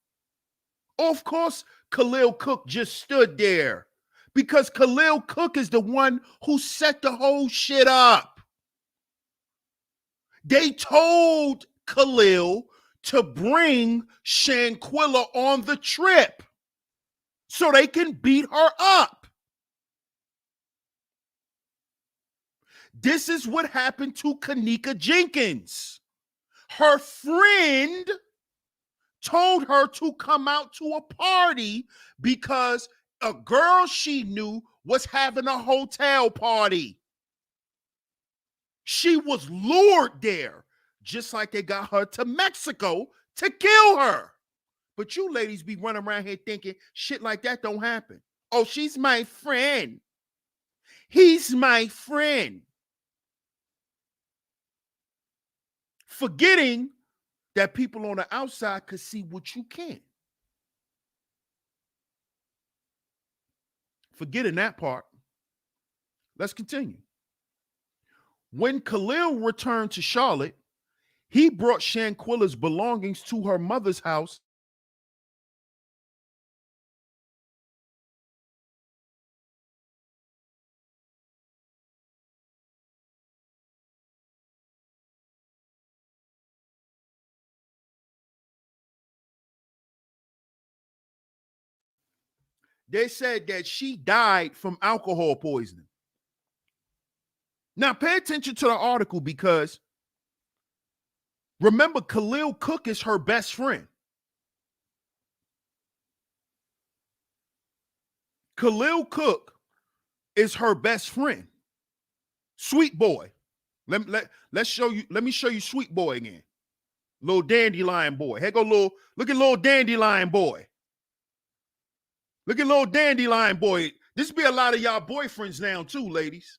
Of course, Khalil Cook just stood there because Khalil Cook is the one who set the whole shit up. They told Khalil to bring Shanquella on the trip so they can beat her up. This is what happened to Kanika Jenkins. Her friend told her to come out to a party because a girl she knew was having a hotel party. She was lured there, just like they got her to Mexico to kill her. But you ladies be running around here thinking shit like that don't happen. Oh, she's my friend. He's my friend. Forgetting that people on the outside could see what you can't. Forgetting that part. Let's continue. When Khalil returned to Charlotte, he brought Shanquella's belongings to her mother's house. They said that she died from alcohol poisoning. Now, pay attention to the article because remember, Khalil Cook is her best friend. Khalil Cook is her best friend. Sweet boy. Let me show you Sweet Boy again. Little dandelion boy. Hey, look at little dandelion boy. Look at little dandelion boy. This be a lot of y'all boyfriends now too, ladies.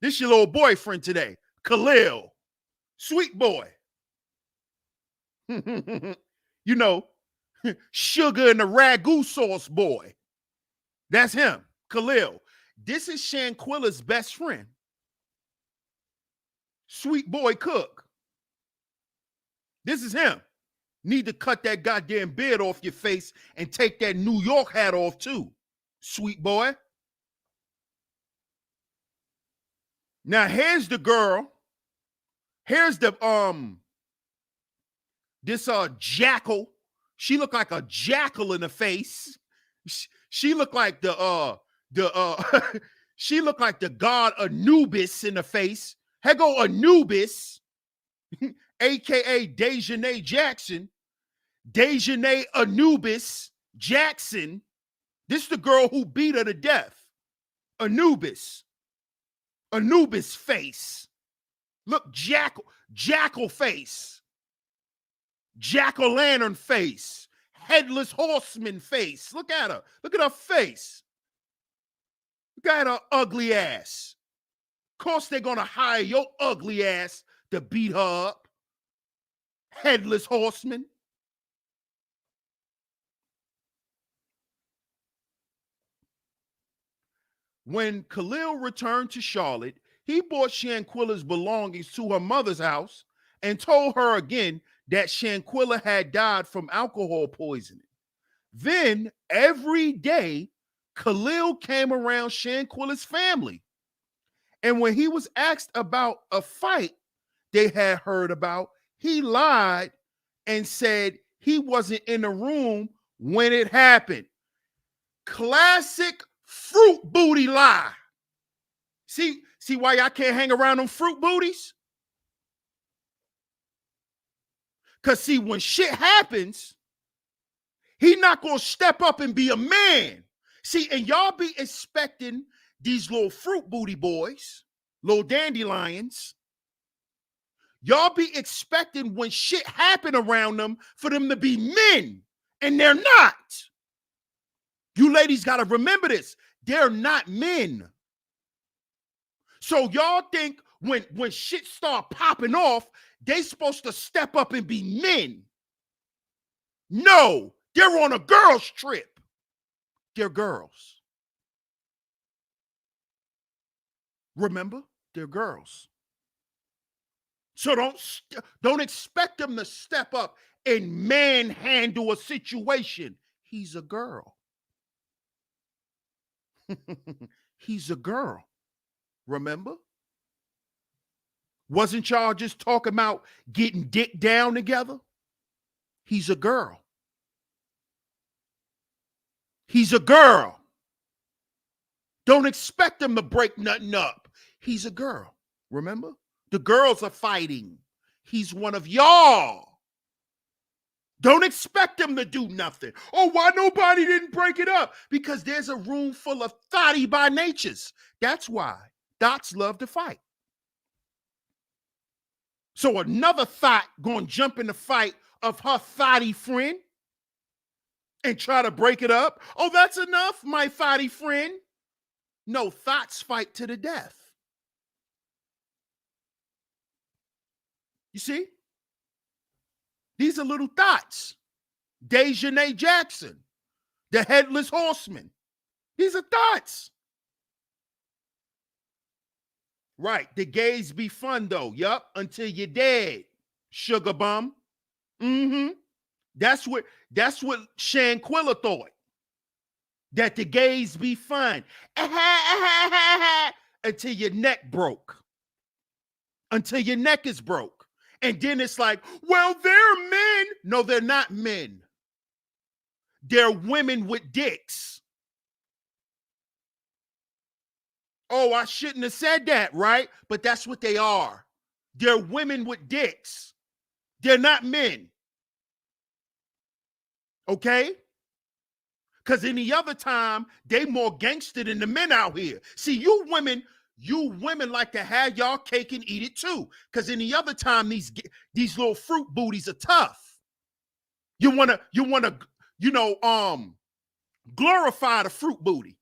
This your little boyfriend today. Khalil. Sweet boy. You know, sugar and the ragu sauce boy. That's him, Khalil. This is Shanquella's best friend. Sweet boy Cook. This is him. Need to cut that goddamn beard off your face and take that New York hat off too, sweet boy. Now here's the girl. Here's the this jackal. She looked like a jackal in the face. She looked like she looked like the god Anubis in the face. Here go Anubis, aka Dejanay Jackson. Dejanay Anubis Jackson. This is the girl who beat her to death. Anubis. Anubis face. Look, jackal face. Jack-o'-lantern face. Headless horseman face. Look at her. Look at her face. Look at her ugly ass. Of course they're going to hire your ugly ass to beat her up. Headless horseman. When Khalil returned to Charlotte, he brought Shanquella's belongings to her mother's house and told her again that Shanquella had died from alcohol poisoning. Then, every day, Khalil came around Shanquella's family. And when he was asked about a fight they had heard about, he lied and said he wasn't in the room when it happened. Classic fruit booty lie. See why y'all can't hang around them fruit booties? Because see, when shit happens, he not going to step up and be a man. See, and y'all be expecting these little fruit booty boys, little dandelions, y'all be expecting when shit happen around them for them to be men, and they're not. You ladies got to remember this. They're not men. So y'all think when shit start popping off, they supposed to step up and be men. No, they're on a girls trip. They're girls. Remember, they're girls. So don't expect them to step up and manhandle a situation. He's a girl. He's a girl. Remember? Wasn't y'all just talking about getting dick down together? He's a girl. He's a girl. Don't expect him to break nothing up. He's a girl. Remember? The girls are fighting. He's one of y'all. Don't expect him to do nothing. Oh, why nobody didn't break it up? Because there's a room full of thotty by natures. That's why. Dots love to fight. So another thought going to jump in the fight of her thotty friend and try to break it up. Oh, that's enough, my thotty friend. No, thoughts fight to the death. You see? These are little thoughts. Dejanay Jackson, the headless horseman. These are thoughts. Right. The gays be fun though. Yup. Until you're dead. Sugar bum. Mm-hmm. That's what Shanquella thought. That the gays be fun. Until your neck broke. Until your neck is broke. And then it's like, well, they're men. No, they're not men. They're women with dicks. Oh, I shouldn't have said that, right? But that's what they are. They're women with dicks. They're not men. Okay? Because any other time, they more gangster than the men out here. See, you women like to have y'all cake and eat it too. Because any other time, these little fruit booties are tough. You wanna, glorify the fruit booty.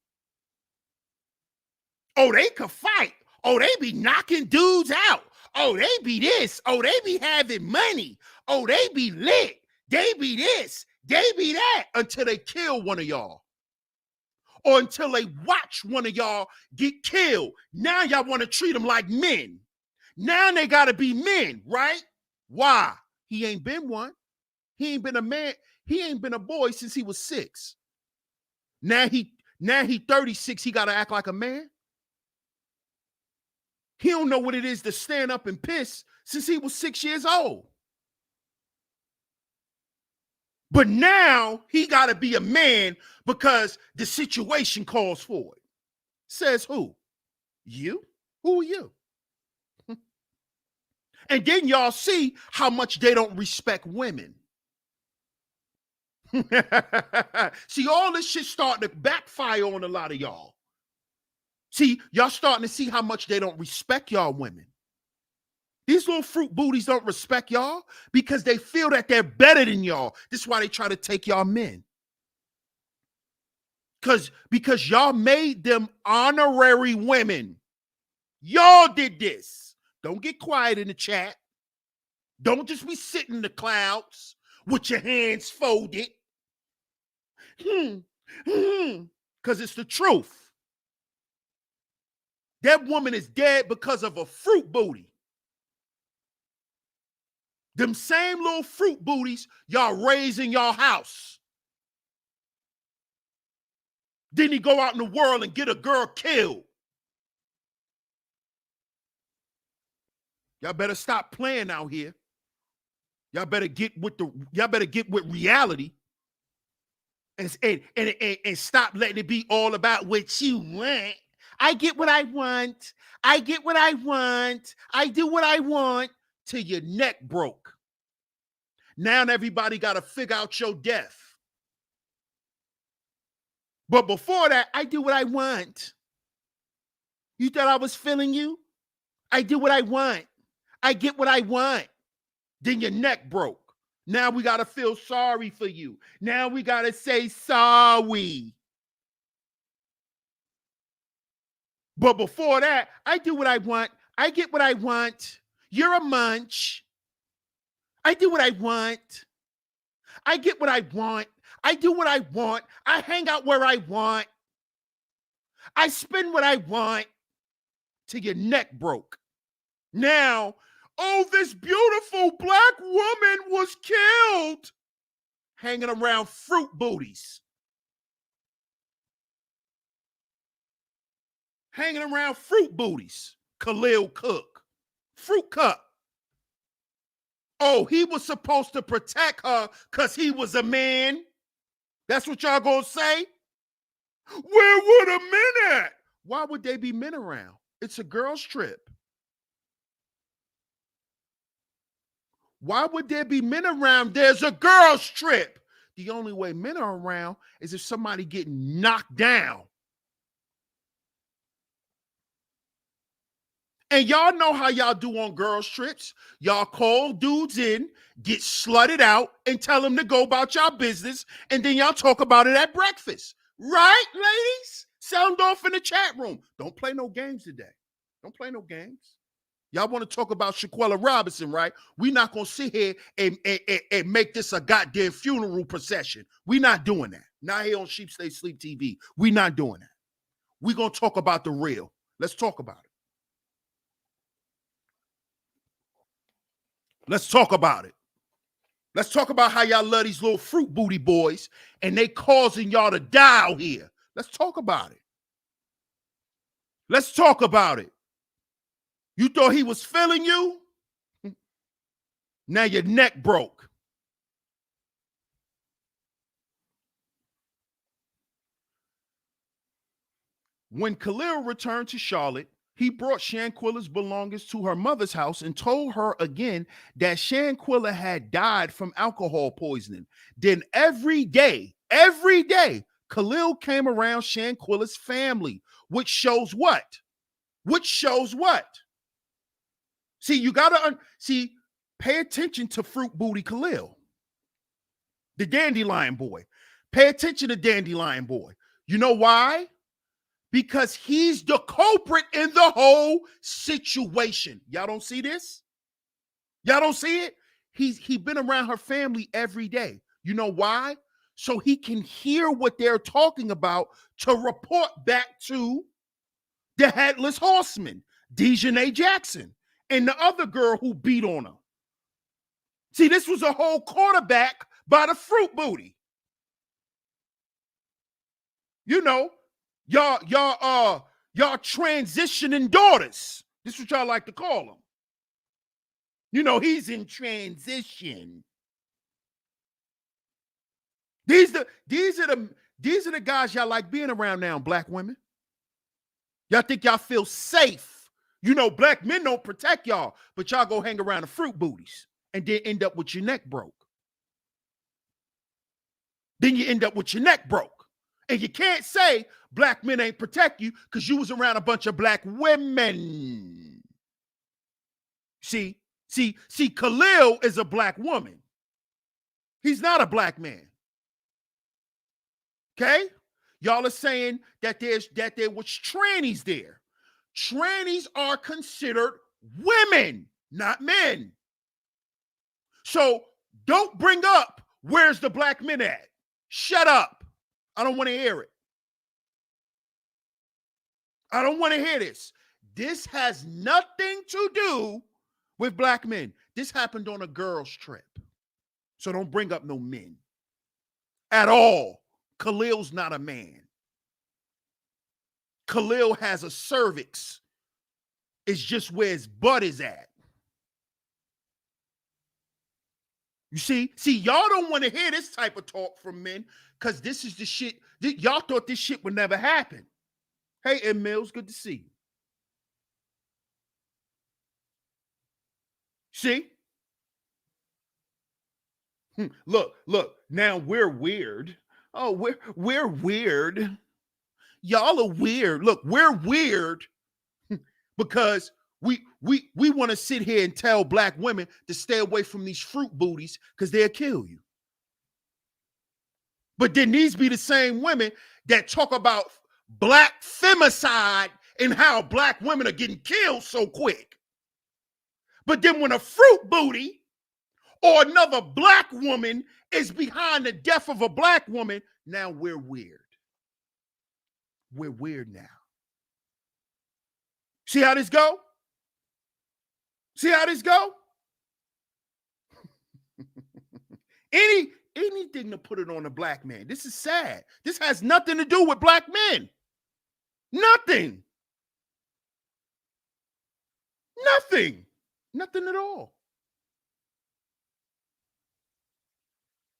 Oh, they could fight. Oh, they be knocking dudes out. Oh, they be this. Oh, they be having money. Oh, they be lit. They be this. They be that until they kill one of y'all. Or until they watch one of y'all get killed. Now y'all want to treat them like men. Now they got to be men, right? Why? He ain't been one. He ain't been a man. He ain't been a boy since he was 6. Now he 36. He got to act like a man. He don't know what it is to stand up and piss since he was 6 years old. But now he got to be a man because the situation calls for it. Says who? You? Who are you? And then y'all see how much they don't respect women. See, all this shit starting to backfire on a lot of y'all. See, y'all starting to see how much they don't respect y'all women. These little fruit booties don't respect y'all because they feel that they're better than y'all. This is why they try to take y'all men. Because y'all made them honorary women. Y'all did this. Don't get quiet in the chat. Don't just be sitting in the clouds with your hands folded. Because it's the truth. That woman is dead because of a fruit booty. Them same little fruit booties y'all raise in y'all house. Then he go out in the world and get a girl killed. Y'all better stop playing out here. Y'all better get with reality and stop letting it be all about what you want. I get what I want. I get what I want. I do what I want till your neck broke. Now everybody got to figure out your death. But before that, I do what I want. You thought I was feeling you? I do what I want. I get what I want. Then your neck broke. Now we got to feel sorry for you. Now we got to say sorry. But before that, I do what I want. I get what I want. You're a munch. I do what I want. I get what I want. I do what I want. I hang out where I want. I spend what I want till your neck broke. Now, oh, this beautiful black woman was killed hanging around fruit booties. Hanging around fruit booties. Khalil Cook. Fruit cup. Oh, he was supposed to protect her because he was a man. That's what y'all gonna say? Where would a men at? Why would they be men around? It's a girls' trip. Why would there be men around? There's a girls' trip. The only way men are around is if somebody getting knocked down. And y'all know how y'all do on girls' trips. Y'all call dudes in, get slutted out, and tell them to go about y'all business, and then y'all talk about it at breakfast. Right, ladies? Sound off in the chat room. Don't play no games today. Don't play no games. Y'all want to talk about Shanquella Robinson, right? We're not going to sit here and make this a goddamn funeral procession. We're not doing that. Not here on Sheep Stay Sleep TV. We're not doing that. We're going to talk about the real. Let's talk about it. Let's talk about it. Let's talk about how y'all love these little fruit booty boys and they causing y'all to die out here. Let's talk about it. Let's talk about it. You thought he was feeling you? Now your neck broke. When Khalil returned to Charlotte, he brought Shanquella's belongings to her mother's house and told her again that Shanquella had died from alcohol poisoning. Then every day, Khalil came around Shanquella's family, which shows what? See, you gotta pay attention to Fruit Booty Khalil, the dandelion boy. Pay attention to Dandelion Boy. You know why? Because he's the culprit in the whole situation. Y'all don't see this? Y'all don't see it? He been around her family every day. You know why? So he can hear what they're talking about to report back to the Headless Horseman, Dejanay Jackson, and the other girl who beat on her. See, this was a whole quarterback by the Fruit Booty. You know, y'all transitioning daughters. This is what y'all like to call them. You know, he's in transition. These are the guys y'all like being around now, black women. Y'all think y'all feel safe. You know, black men don't protect y'all, but y'all go hang around the Fruit Booties and then end up with your neck broke. Then you end up with your neck broke. And you can't say black men ain't protect you because you was around a bunch of black women. See, Khalil is a black woman. He's not a black man. Okay? Y'all are saying that there was trannies there. Trannies are considered women, not men. So don't bring up where's the black men at. Shut up. I don't want to hear it. I don't want to hear this. This has nothing to do with black men. This happened on a girl's trip. So don't bring up no men at all. Khalil's not a man. Khalil has a cervix. It's just where his butt is at. You see, y'all don't want to hear this type of talk from men because this is the shit. Y'all thought this shit would never happen. Hey, M. Mills, good to see you. See? Look, now we're weird. Oh, we're weird. Y'all are weird. Look, we're weird because we want to sit here and tell black women to stay away from these fruit booties because they'll kill you. But then these be the same women that talk about black femicide and how black women are getting killed so quick. But then when a fruit booty or another black woman is behind the death of a black woman, now we're weird. We're weird now. See how this go? See how this go? Anything to put it on a black man. This is sad. This has nothing to do with black men. Nothing. Nothing at all.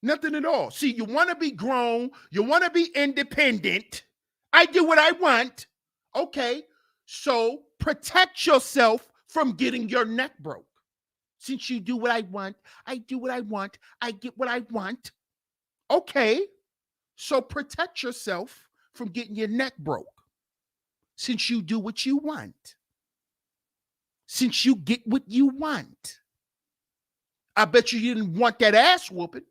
Nothing at all. See, you want to be grown. You want to be independent. I do what I want. Okay. So protect yourself from getting your neck broke. Since you do what I want, I do what I want, I get what I want. Okay. So protect yourself from getting your neck broke. Since you do what you want. Since you get what you want. I bet you didn't want that ass whooping.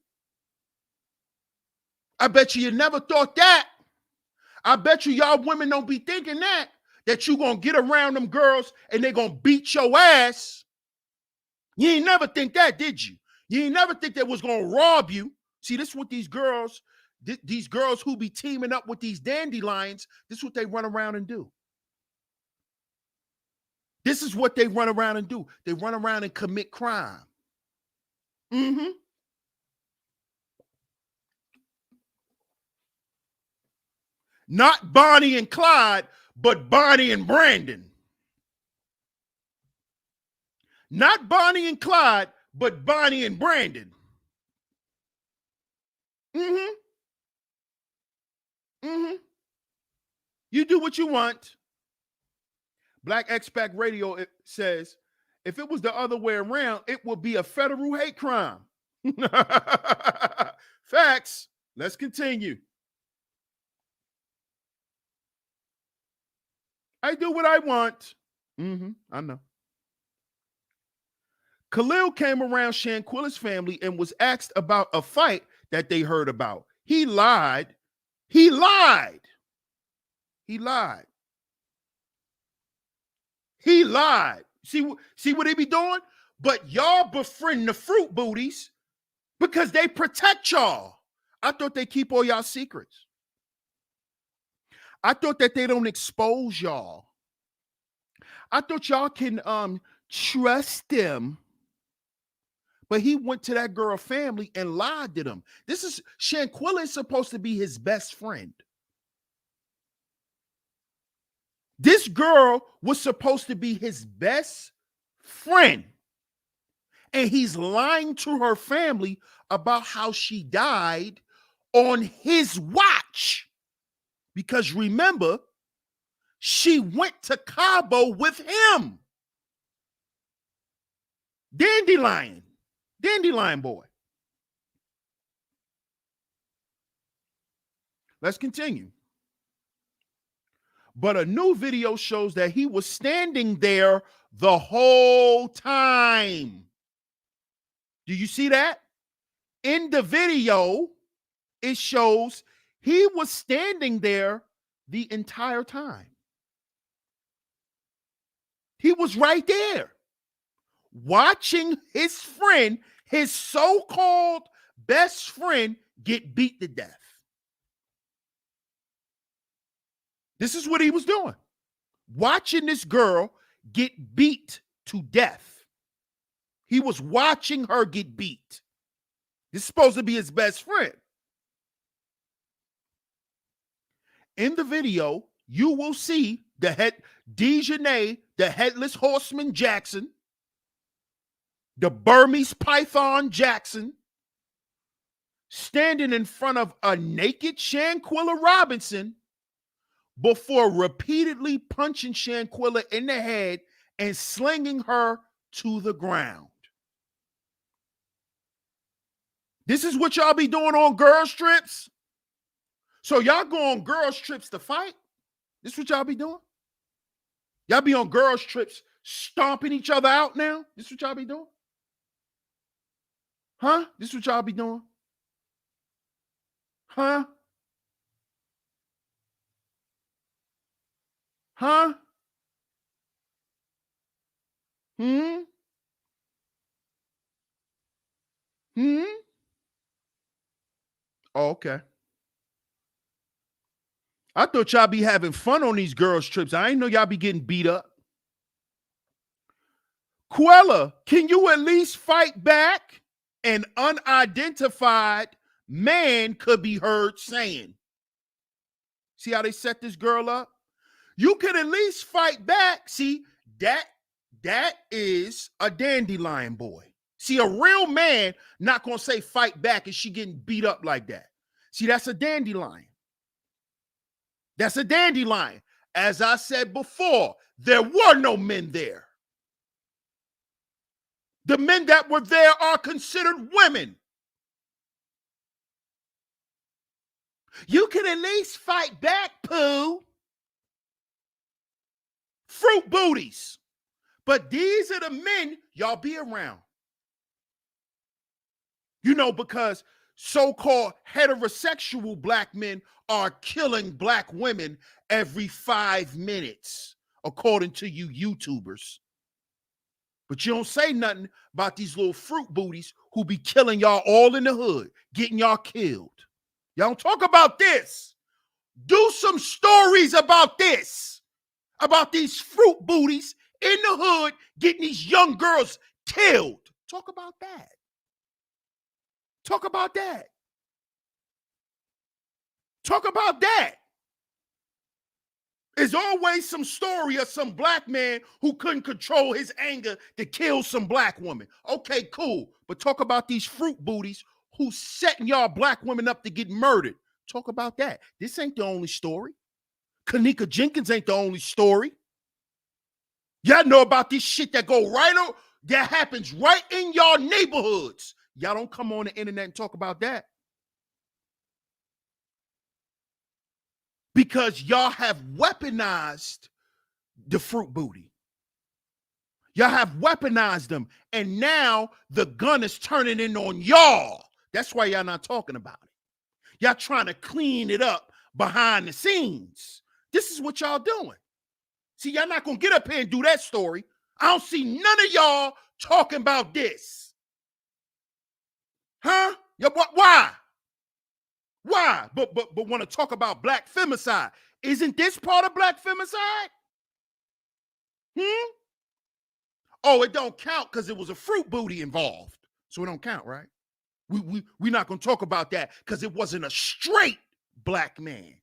I bet you never thought that. I bet you y'all women don't be thinking that you gonna get around them girls and they gonna beat your ass. You ain't never think that, did you? You ain't never think they was gonna rob you. See, this is what these girls who be teaming up with these dandelions, this is what they run around and do. This is what they run around and do. They run around and commit crime. Mm-hmm. Not Bonnie and Clyde, but Bonnie and Brandon. Not Bonnie and Clyde, but Bonnie and Brandon. Mm-hmm. Mm-hmm. You do what you want. Black Expat Radio says, if it was the other way around, it would be a federal hate crime. Facts. Let's continue. I do what I want. I know. Khalil came around Shanquella's family and was asked about a fight that they heard about. He lied. He lied. He lied. He lied. See what they be doing? But y'all befriend the fruit booties because they protect y'all. I thought they keep all y'all secrets. I thought that they don't expose y'all. I thought y'all can trust them. But he went to that girl family and lied to them. Shanquella is supposed to be his best friend. This girl was supposed to be his best friend. And he's lying to her family about how she died on his watch. Because remember, she went to Cabo with him. Dandelion boy. Let's continue. But a new video shows that he was standing there the whole time. Do you see that? In the video, it shows he was standing there the entire time. He was right there, watching his friend, his so-called best friend, get beat to death. This is what he was doing. Watching this girl get beat to death. He was watching her get beat. This is supposed to be his best friend. In the video, you will see Dejanay, the headless horseman Jackson, the Burmese python Jackson, standing in front of a naked Shanquella Robinson before repeatedly punching Shanquella in the head and slinging her to the ground. This is what y'all be doing on girls' trips? So y'all go on girls' trips to fight? This is what y'all be doing? Y'all be on girls' trips stomping each other out now? This is what y'all be doing? Huh? This is what y'all be doing? Huh? Huh? Hmm? Oh, okay. I thought y'all be having fun on these girls' trips. I ain't know y'all be getting beat up. Quella, can you at least fight back? An unidentified man could be heard saying. See how they set this girl up? You could at least fight back. See, that is a dandelion boy. See, a real man not going to say fight back and she getting beat up like that. See, that's a dandelion. That's a dandelion. As I said before, there were no men there. The men that were there are considered women. You can at least fight back, Pooh. Fruit booties. But these are the men y'all be around. You know, because so-called heterosexual black men are killing black women every 5 minutes, according to you YouTubers. But you don't say nothing about these little fruit booties who be killing y'all all in the hood, getting y'all killed. Y'all don't talk about this. Do some stories about this, about these fruit booties in the hood getting these young girls killed. Talk about that. Talk about that. Talk about that. There's always some story of some black man who couldn't control his anger to kill some black woman. Okay, cool. But talk about these fruit booties who's setting y'all black women up to get murdered. Talk about that. This ain't the only story. Kanika Jenkins ain't the only story. Y'all know about this shit that that happens right in y'all neighborhoods. Y'all don't come on the internet and talk about that. Because y'all have weaponized the fruit booty. Y'all have weaponized them. And now the gun is turning in on y'all. That's why y'all not talking about it. Y'all trying to clean it up behind the scenes. This is what y'all doing. See, y'all not going to get up here and do that story. I don't see none of y'all talking about this. Huh? Why? Why? But want to talk about black femicide. Isn't this part of black femicide? Oh, it don't count because it was a fruit booty involved. So it don't count, right? We're not going to talk about that because it wasn't a straight black man.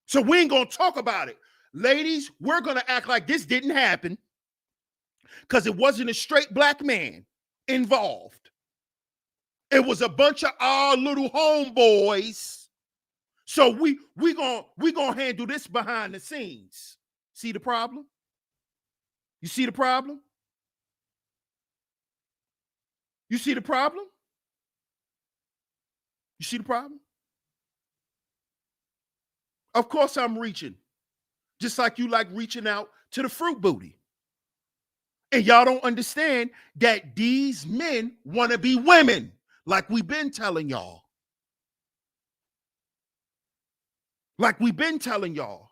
So we ain't going to talk about it. Ladies, we're going to act like this didn't happen because it wasn't a straight black man involved. It was a bunch of our little homeboys. So we gonna handle this behind the scenes. See the problem? You see the problem? You see the problem? You see the problem? Of course I'm reaching. Just like you like reaching out to the fruit booty. And y'all don't understand that these men want to be women, like we've been telling y'all. Like we've been telling y'all.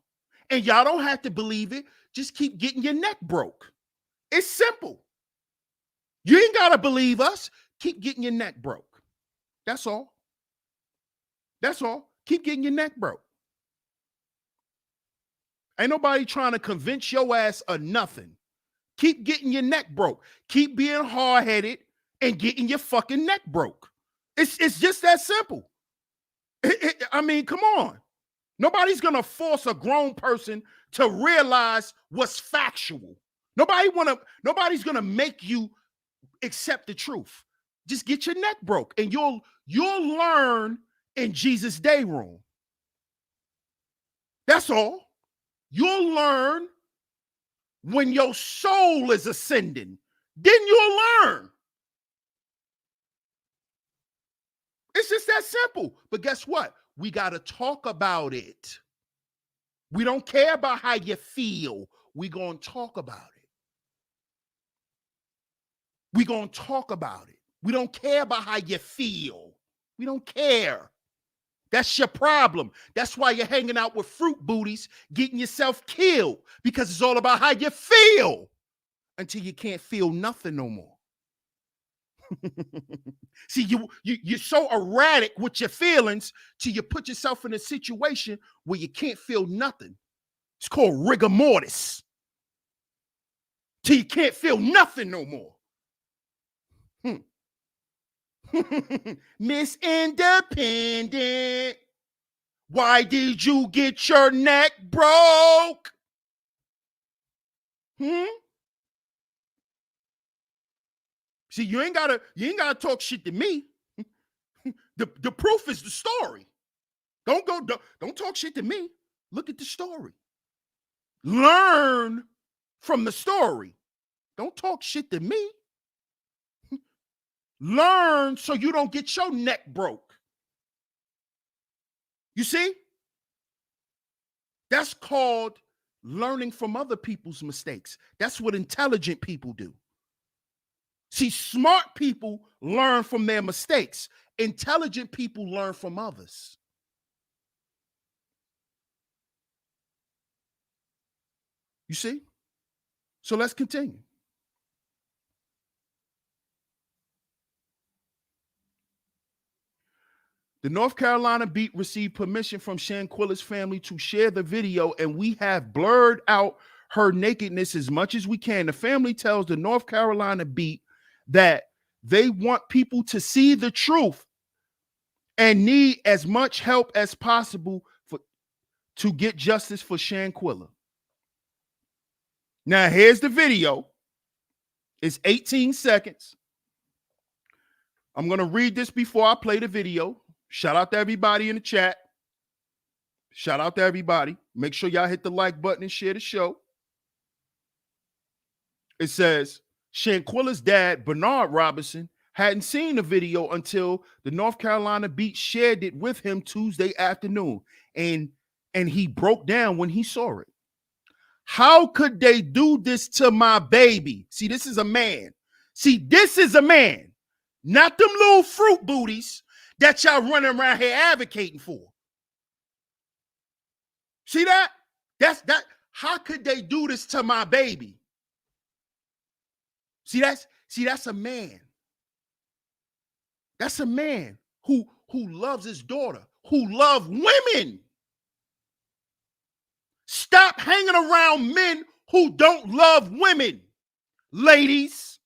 And y'all don't have to believe it. Just keep getting your neck broke. It's simple. You ain't got to believe us. Keep getting your neck broke. That's all. That's all. Keep getting your neck broke. Ain't nobody trying to convince your ass of nothing. Keep getting your neck broke. Keep being hard-headed and getting your fucking neck broke. It's just that simple. I mean, come on. Nobody's going to force a grown person to realize what's factual. Nobody's going to make you accept the truth. Just get your neck broke and you'll learn in Jesus' day room. That's all. You'll learn when your soul is ascending. Then you'll learn. It's just that simple. But guess what? We got to talk about it. We don't care about how you feel. We're going to talk about it. We're going to talk about it. We don't care about how you feel. We don't care. That's your problem. That's why you're hanging out with fruit booties, getting yourself killed, because it's all about how you feel until you can't feel nothing no more. See, you're so erratic with your feelings till you put yourself in a situation where you can't feel nothing. It's called rigor mortis. Till you can't feel nothing no more. Miss Independent, why did you get your neck broke? See, you ain't gotta talk shit to me. The proof is the story. Don't talk shit to me. Look at the story. Learn from the story. Don't talk shit to me. Learn so you don't get your neck broke. You see? That's called learning from other people's mistakes. That's what intelligent people do. See, smart people learn from their mistakes. Intelligent people learn from others. You see? So let's continue. The North Carolina beat received permission from Shanquella's family to share the video, and we have blurred out her nakedness as much as we can. The family tells the North Carolina beat that they want people to see the truth and need as much help as possible to get justice for Shanquella. Now, here's the video. It's 18 seconds. I'm going to read this before I play the video. Shout out to everybody in the chat. Shout out to everybody. Make sure y'all hit the like button and share the show. It says, Shanquella's dad, Bernard Robinson, hadn't seen the video until the North Carolina Beat shared it with him Tuesday afternoon. And he broke down when he saw it. How could they do this to my baby? See, this is a man. See, this is a man. Not them little fruit booties that y'all running around here advocating for. See that? That's that. How could they do this to my baby? See, that's a man. That's a man who loves his daughter, who loves women. Stop hanging around men who don't love women. Ladies,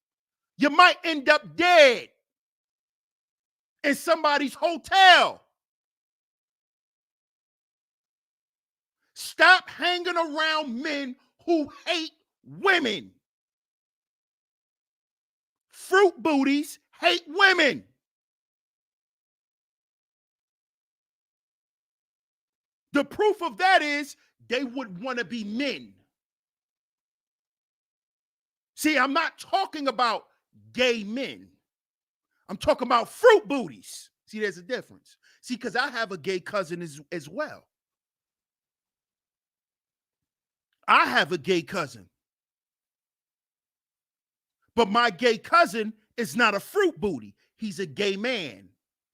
you might end up dead in somebody's hotel. Stop hanging around men who hate women. Fruit booties hate women. The proof of that is they would want to be men. See, I'm not talking about gay men. I'm talking about fruit booties. See, there's a difference. See, because I have a gay cousin as well. I have a gay cousin. But my gay cousin is not a fruit booty. He's a gay man.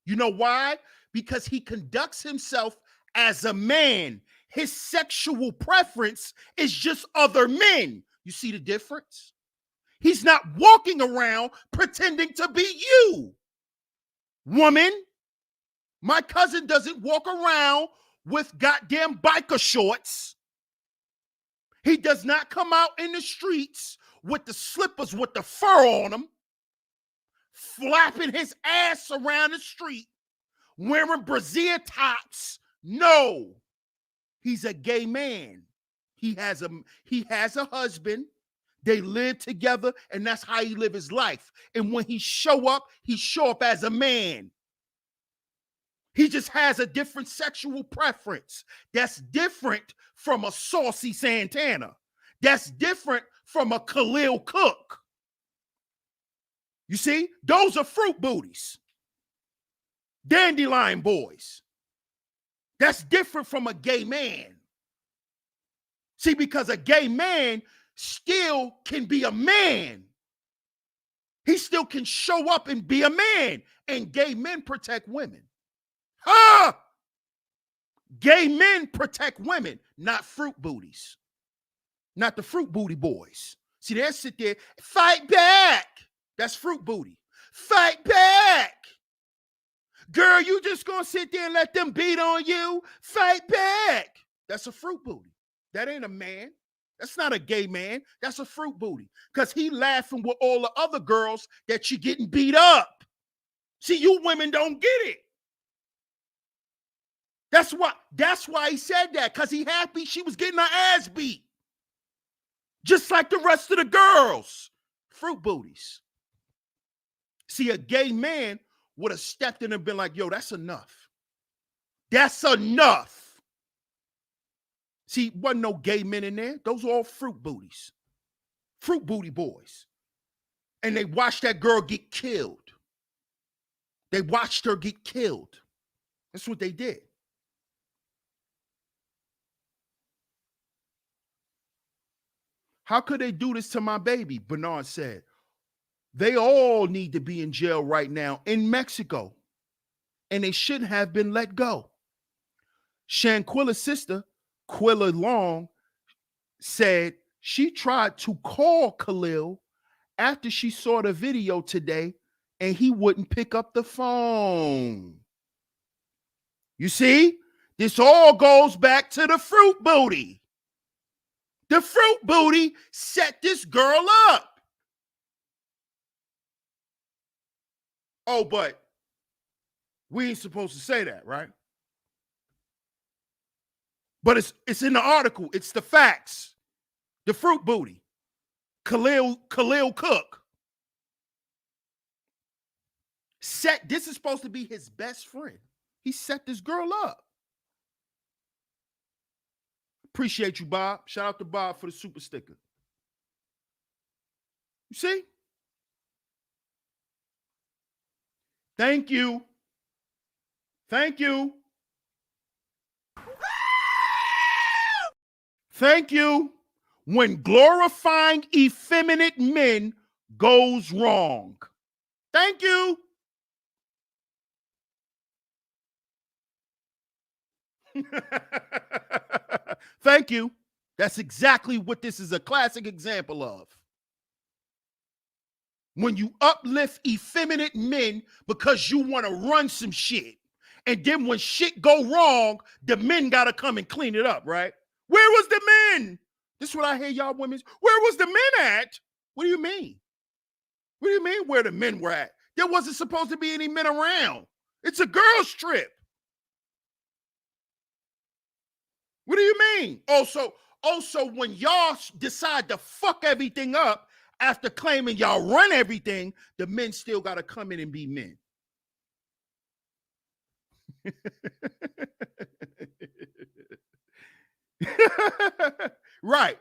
You know why? Because he conducts himself as a man. His sexual preference is just other men. You see the difference? He's not walking around pretending to be you. Woman, my cousin doesn't walk around with goddamn biker shorts. He does not come out in the streets with the slippers with the fur on them, flapping his ass around the street, wearing brassiere tops. No, he's a gay man. He has a husband. They live together, and that's how he live his life. And when he show up as a man. He just has a different sexual preference. That's different from a Saucy Santana. That's different from a Khalil Cook. You see, those are fruit booties. Dandelion boys. That's different from a gay man. See, because a gay man still can be a man. He still can show up and be a man. And gay men protect women. Gay men protect women, not fruit booties. Not the fruit booty boys. See, they'll sit there, fight back. That's fruit booty. Fight back. Girl, you just gonna sit there and let them beat on you? Fight back. That's a fruit booty. That ain't a man. That's not a gay man. That's a fruit booty. Because he laughing with all the other girls that you getting beat up. See, you women don't get it. That's why he said that, because he happy she was getting her ass beat. Just like the rest of the girls. Fruit booties. See, a gay man would have stepped in and been like, yo, that's enough. That's enough. See, wasn't no gay men in there. Those are all fruit booties. Fruit booty boys. And they watched that girl get killed. They watched her get killed. That's what they did. How could they do this to my baby? Bernard said. They all need to be in jail right now in Mexico. And they shouldn't have been let go. Shanquella's sister, Quilla Long, said she tried to call Khalil after she saw the video today and he wouldn't pick up the phone. You see, this all goes back to the fruit booty. The fruit booty set this girl up. Oh, but we ain't supposed to say that, right? But it's in the article. It's the facts. The fruit booty. Khalil Cook. This is supposed to be his best friend. He set this girl up. Appreciate you, Bob. Shout out to Bob for the super sticker. You see? Thank you. Thank you. Thank you. When glorifying effeminate men goes wrong. Thank you. Thank you. That's exactly what this is a classic example of. When you uplift effeminate men because you want to run some shit. And then when shit go wrong, the men got to come and clean it up, right? Where was the men? This is what I hear y'all women. Where was the men at? What do you mean? What do you mean where the men were at? There wasn't supposed to be any men around. It's a girls' trip. What do you mean? Also, when y'all decide to fuck everything up after claiming y'all run everything, the men still got to come in and be men. Right.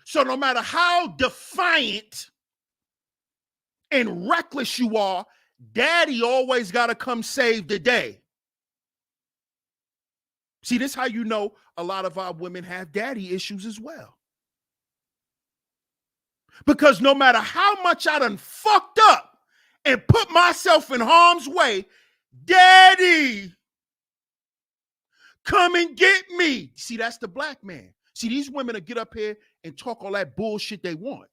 So no matter how defiant and reckless you are, daddy always got to come save the day. See, this is how you know a lot of our women have daddy issues as well. Because no matter how much I done fucked up and put myself in harm's way, daddy, come and get me. See, that's the black man. See, these women will get up here and talk all that bullshit they want.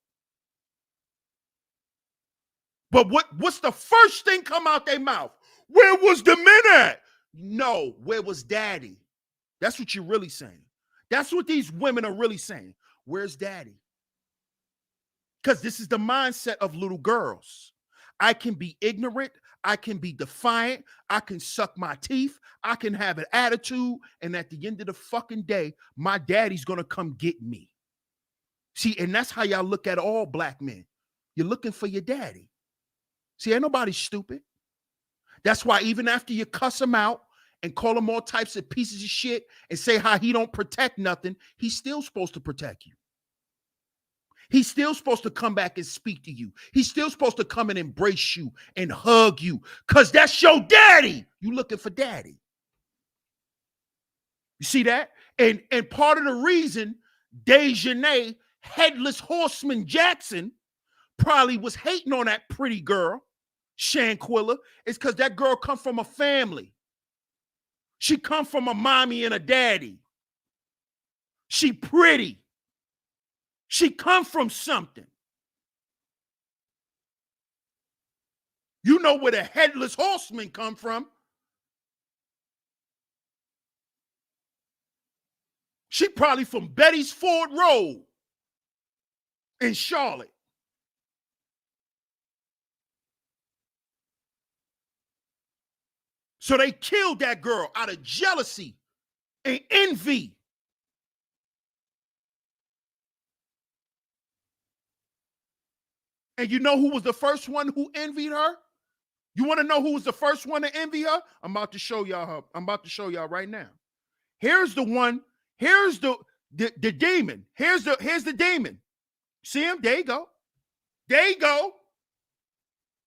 But what's the first thing come out their mouth? Where was the men at? No, where was daddy? That's what you're really saying. That's what these women are really saying. Where's daddy? Because this is the mindset of little girls. I can be ignorant. I can be defiant. I can suck my teeth. I can have an attitude. And at the end of the fucking day, my daddy's going to come get me. See, and that's how y'all look at all black men. You're looking for your daddy. See, ain't nobody stupid. That's why even after you cuss him out and call him all types of pieces of shit and say how he don't protect nothing, he's still supposed to protect you. He's still supposed to come back and speak to you. He's still supposed to come and embrace you and hug you because that's your daddy. You looking for daddy. You see that? And part of the reason Dejanay Headless Horseman Jackson probably was hating on that pretty girl, Shanquella, is because that girl come from a family. She come from a mommy and a daddy. She pretty. She come from something. You know where the Headless Horseman come from. She probably from Betty's Ford Road in Charlotte. So they killed that girl out of jealousy and envy. And you know who was the first one who envied her? You want to know who was the first one to envy her? I'm about to show y'all her. I'm about to show y'all right now. Here's the one. Here's the demon. Here's the demon. See him? There you go. There you go.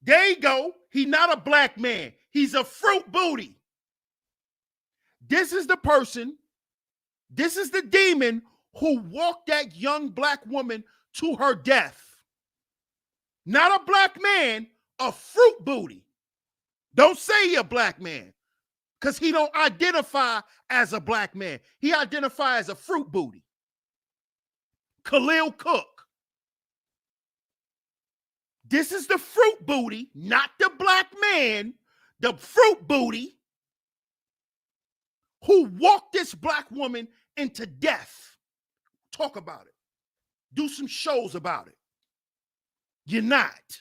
There you go. He's not a black man. He's a fruit booty. This is the person. This is the demon who walked that young black woman to her death. Not a black man, a fruit booty. Don't say you're a black man because he don't identify as a black man. He identifies as a fruit booty. Khalil Cook. This is the fruit booty, not the black man, the fruit booty who walked this black woman into death. Talk about it. Do some shows about it. You're not.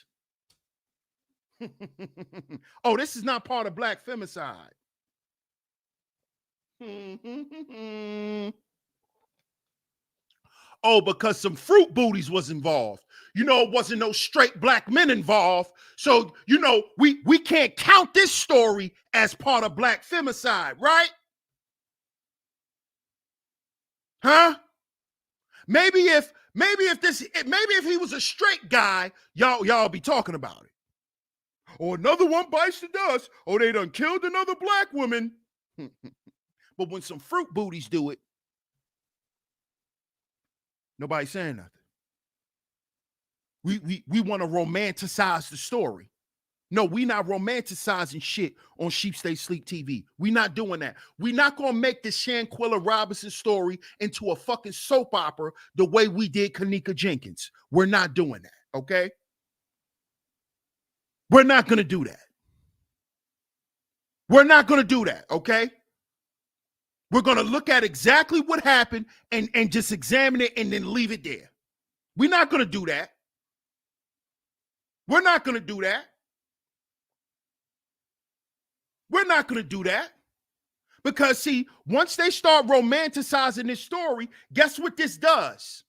Oh, this is not part of black femicide. Oh, because some fruit booties was involved. You know, it wasn't no straight black men involved. So, you know, we can't count this story as part of black femicide, right? Huh? Maybe if he was a straight guy, y'all be talking about it. Or another one bites the dust. Oh, they done killed another black woman. But when some fruit booties do it, nobody's saying nothing. We want to romanticize the story. No, we not romanticizing shit on Sheep Stay Sleep TV. We not doing that. We not gonna make this Shanquella Robinson story into a fucking soap opera the way we did Kanika Jenkins. We're not doing that, okay? We're not gonna do that. We're not gonna do that, okay? We're gonna look at exactly what happened and just examine it and then leave it there. We're not gonna do that. We're not gonna do that. We're not going to do that because, see, once they start romanticizing this story, guess what this does?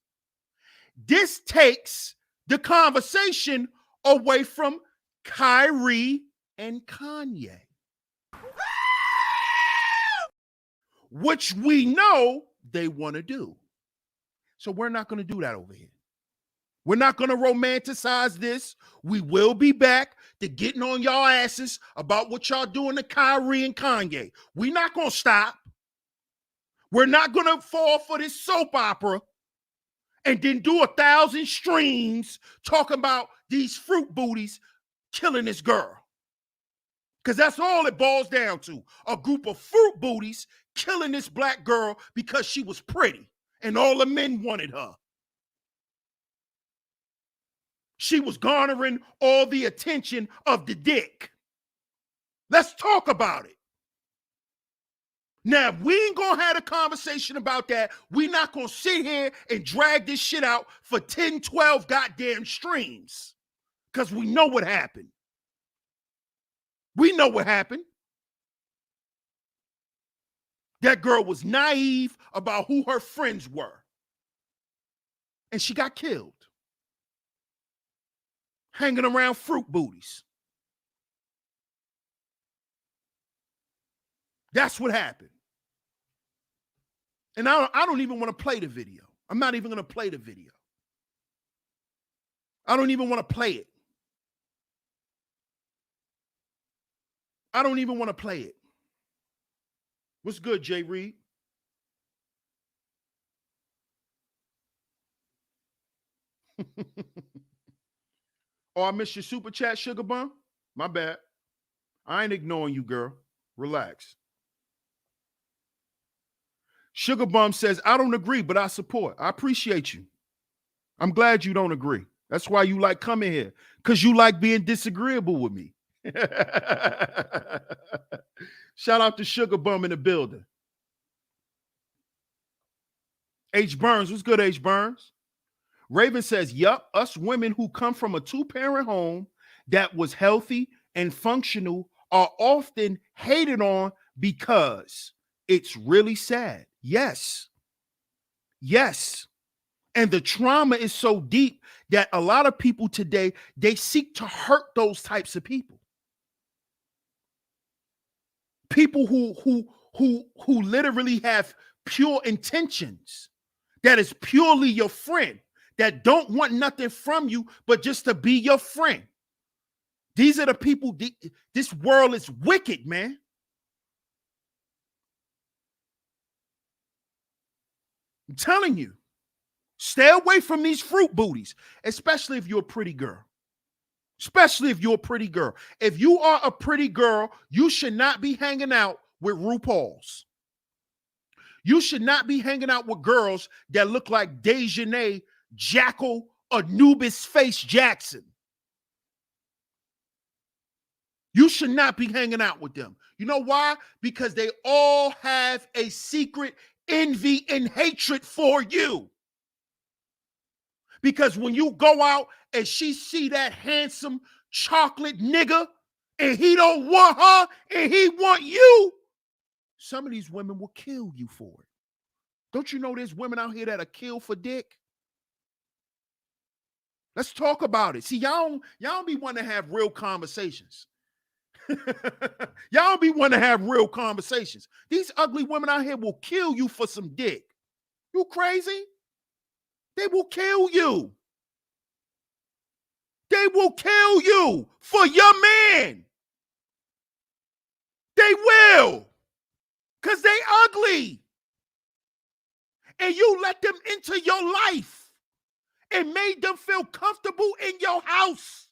This takes the conversation away from Kyrie and Kanye, which we know they want to do. So we're not going to do that over here. We're not going to romanticize this. We will be back to getting on y'all asses about what y'all doing to Kyrie and Kanye. We're not going to stop. We're not going to fall for this soap opera and then do 1,000 streams talking about these fruit booties killing this girl. Because that's all it boils down to. A group of fruit booties killing this black girl because she was pretty and all the men wanted her. She was garnering all the attention of the dick. Let's talk about it. Now, if we ain't gonna have a conversation about that, we not gonna sit here and drag this shit out for 10, 12 goddamn streams. Because we know what happened. We know what happened. That girl was naive about who her friends were. And she got killed. Hanging around fruit booties. That's what happened. And I don't even want to play the video. I'm not even going to play the video. I don't even want to play it. I don't even want to play it. What's good, Jay Reed? Oh, I missed your super chat, Sugar Bum? My bad. I ain't ignoring you, girl. Relax. Sugar Bum says, I don't agree, but I support. I appreciate you. I'm glad you don't agree. That's why you like coming here, because you like being disagreeable with me. Shout out to Sugar Bum in the building. H. Burns, what's good, H. Burns? Raven says, yup, us women who come from a two-parent home that was healthy and functional are often hated on because it's really sad. Yes. Yes. And the trauma is so deep that a lot of people today, they seek to hurt those types of people. People who literally have pure intentions, that is purely your friend, that don't want nothing from you but just to be your friend. These are the people, this world is wicked, man. I'm telling you, stay away from these fruit booties, especially if you're a pretty girl. Especially if you're a pretty girl. If you are a pretty girl, you should not be hanging out with RuPaul's. You should not be hanging out with girls that look like Dejanay Jackal Anubis Face Jackson. You should not be hanging out with them. You know why? Because they all have a secret envy and hatred for you. Because when you go out and she see that handsome chocolate nigga and he don't want her and he want you, some of these women will kill you for it. Don't you know there's women out here that'll kill for dick? Let's talk about it. See, y'all be wanting to have real conversations. Y'all be wanting to have real conversations. These ugly women out here will kill you for some dick. You crazy? They will kill you. They will kill you for your man. They will. Because they ugly. And you let them into your life and made them feel comfortable in your house.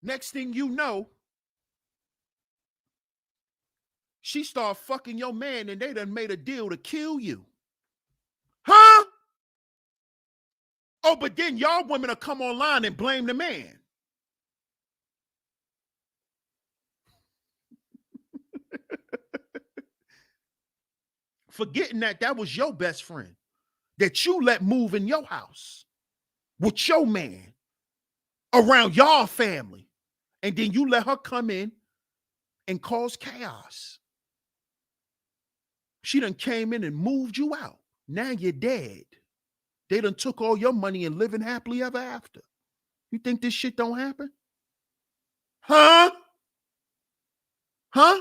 Next thing you know, she started fucking your man and they done made a deal to kill you. Huh? Oh, but then y'all women will come online and blame the man. Forgetting that was your best friend that you let move in your house with your man around y'all family. And then you let her come in and cause chaos. She done came in and moved you out. Now you're dead. They done took all your money and living happily ever after. You think this shit don't happen? Huh? Huh?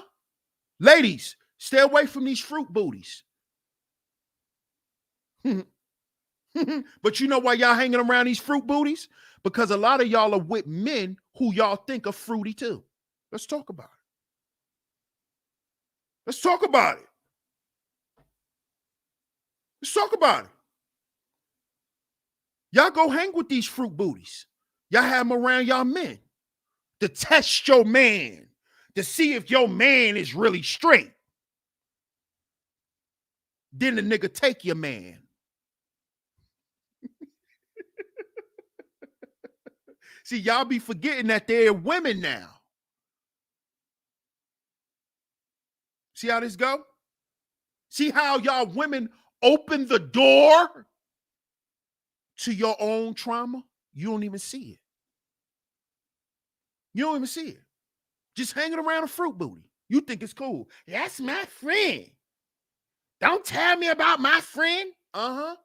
Ladies, stay away from these fruit booties. But you know why y'all hanging around these fruit booties? Because a lot of y'all are with men who y'all think are fruity too. Let's talk about it. Let's talk about it. Let's talk about it. Y'all go hang with these fruit booties. Y'all have them around y'all men to test your man, to see if your man is really straight. Then the nigga take your man. See, y'all be forgetting that they're women now. See how this go? See how y'all women open the door to your own trauma? You don't even see it. You don't even see it. Just hanging around a fruit booty. You think it's cool. That's my friend. Don't tell me about my friend. Uh-huh.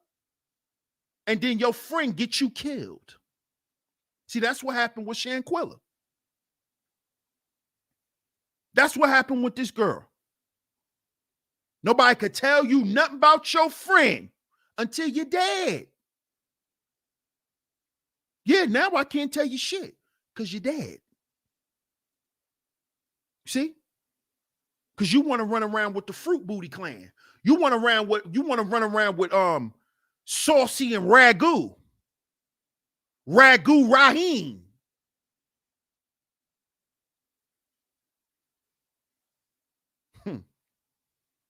And then your friend gets you killed. See, that's what happened with Shanquella. That's what happened with this girl. Nobody could tell you nothing about your friend until you're dead. Yeah, now I can't tell you shit because you're dead. See? Because you want to run around with the fruit booty clan. You want to run around with Saucy and Ragu. Ragu Rahim.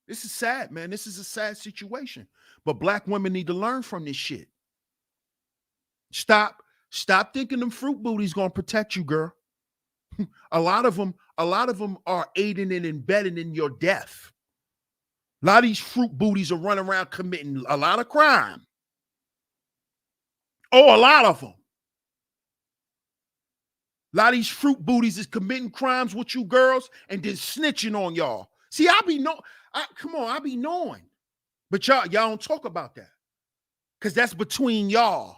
This is sad, man. This is a sad situation. But black women need to learn from this shit. Stop thinking them fruit booties gonna protect you, girl. A lot of them are aiding and embedding in your death. A lot of these fruit booties are running around committing a lot of crime. Oh, a lot of them. A lot of these fruit booties is committing crimes with you girls and then snitching on y'all. See, I be knowing. But y'all don't talk about that. Because that's between y'all.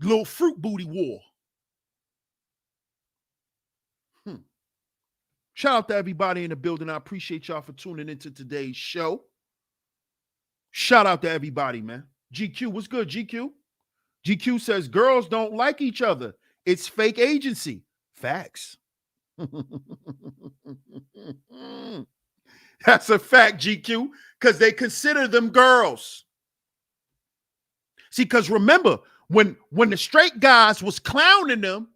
Little fruit booty war. Shout out to everybody in the building. I appreciate y'all for tuning into today's show. Shout out to everybody, man. GQ, what's good, GQ? GQ says girls don't like each other. It's fake agency. Facts. That's a fact, GQ, because they consider them girls. See, because remember, when the straight guys was clowning them,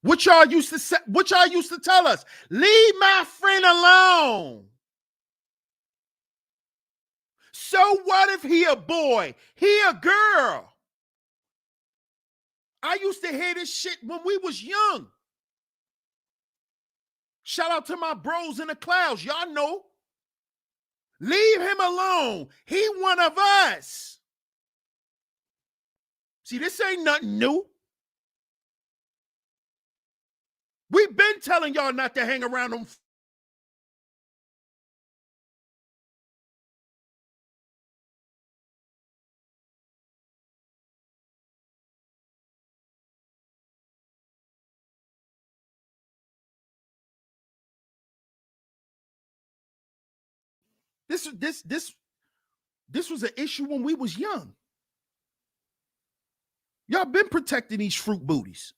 what y'all used to tell us? Leave my friend alone. So what if he a boy? He a girl. I used to hear this shit when we was young. Shout out to my bros in the clouds. Y'all know. Leave him alone. He one of us. See, this ain't nothing new. We've been telling y'all not to hang around them. This This was an issue when we was young. Y'all been protecting these fruit booties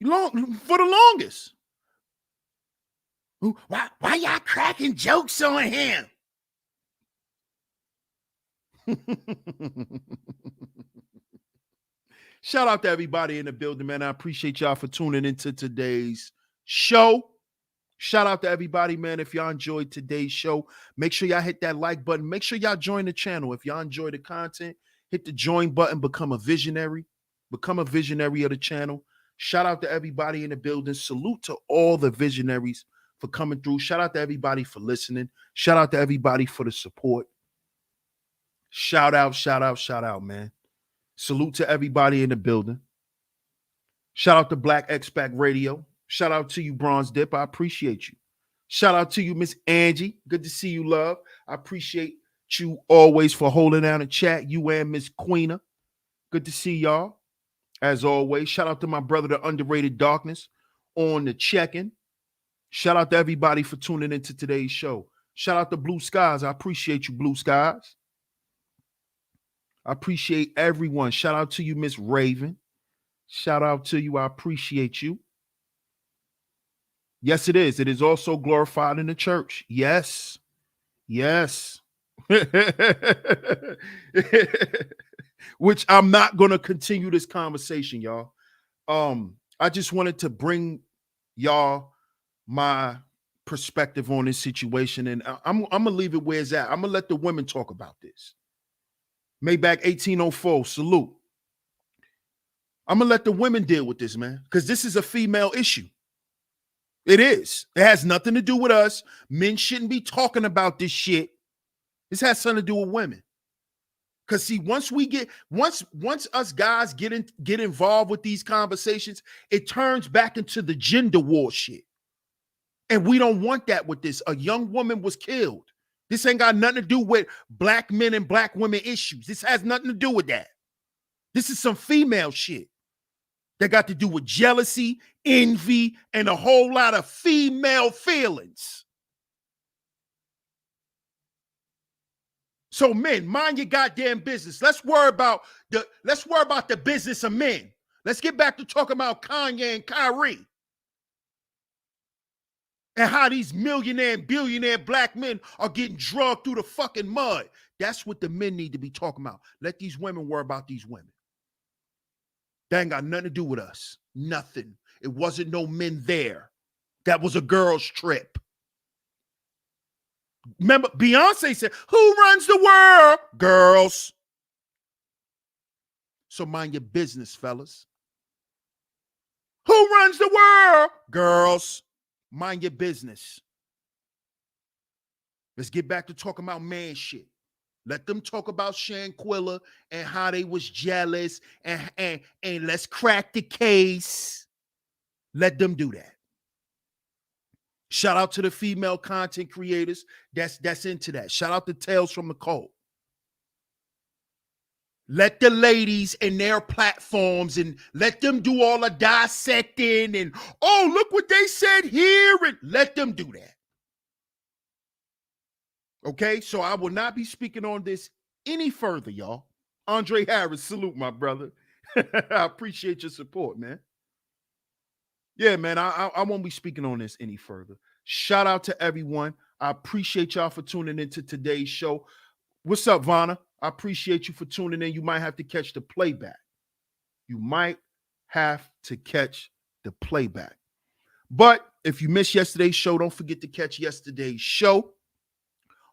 for the longest. Why y'all cracking jokes on him? Shout out to everybody in the building, man. I appreciate y'all for tuning into today's show. Shout out to everybody, man. If y'all enjoyed today's show, make sure y'all hit that like button. Make sure y'all join the channel. If y'all enjoy the content, hit the join button, become a visionary. Become a visionary of the channel. Shout out to everybody in the building. Salute to all the visionaries for coming through. Shout out to everybody for listening. Shout out to everybody for the support. Shout out, man. Salute to everybody in the building. Shout out to Black Expat Radio. Shout out to you, Bronze Dip. I appreciate you. Shout out to you, Miss Angie. Good to see you, love. I appreciate you always for holding down the chat. You and Miss Queena. Good to see y'all. As always, shout out to my brother, the Underrated Darkness, on the check-in. Shout out to everybody for tuning into today's show. Shout out to Blue Skies. I appreciate you, Blue Skies. I appreciate everyone. Shout out to you, Miss Raven. Shout out to you. I appreciate you. Yes, it is. It is also glorified in the church. Yes. Yes. Which I'm not going to continue this conversation, y'all. I just wanted to bring y'all my perspective on this situation, and I'm going to leave it where it's at. I'm going to let the women talk about this. Maybach 1804, salute. I'm going to let the women deal with this, man, because this is a female issue. It is. It has nothing to do with us. Men shouldn't be talking about this shit. This has something to do with women. Because see, once us guys get involved with these conversations, it turns back into the gender war shit. And we don't want that with this. A young woman was killed. This ain't got nothing to do with black men and black women issues. This has nothing to do with that. This is some female shit that got to do with jealousy, envy, and a whole lot of female feelings. So men, mind your goddamn business. Let's worry about the business of men. Let's get back to talking about Kanye and Kyrie. And how these millionaire and billionaire black men are getting drugged through the fucking mud. That's what the men need to be talking about. Let these women worry about these women. That ain't got nothing to do with us. Nothing. It wasn't no men there. That was a girl's trip. Remember, Beyonce said, "Who runs the world? Girls." So mind your business, fellas. Who runs the world? Girls. Mind your business. Let's get back to talking about man shit. Let them talk about Shanquella and how they was jealous and let's crack the case. Let them do that. Shout out to the female content creators that's into that. Shout out to Tales from the Cold. Let the ladies and their platforms and let them do all the dissecting and, oh, look what they said here, and let them do that. Okay, so I will not be speaking on this any further, y'all. Andre Harris, salute, my brother. I appreciate your support, man. Yeah, man, I won't be speaking on this any further. Shout out to everyone. I appreciate y'all for tuning into today's show. What's up, Vanna? I appreciate you for tuning in. You might have to catch the playback. You might have to catch the playback. But if you missed yesterday's show, don't forget to catch yesterday's show.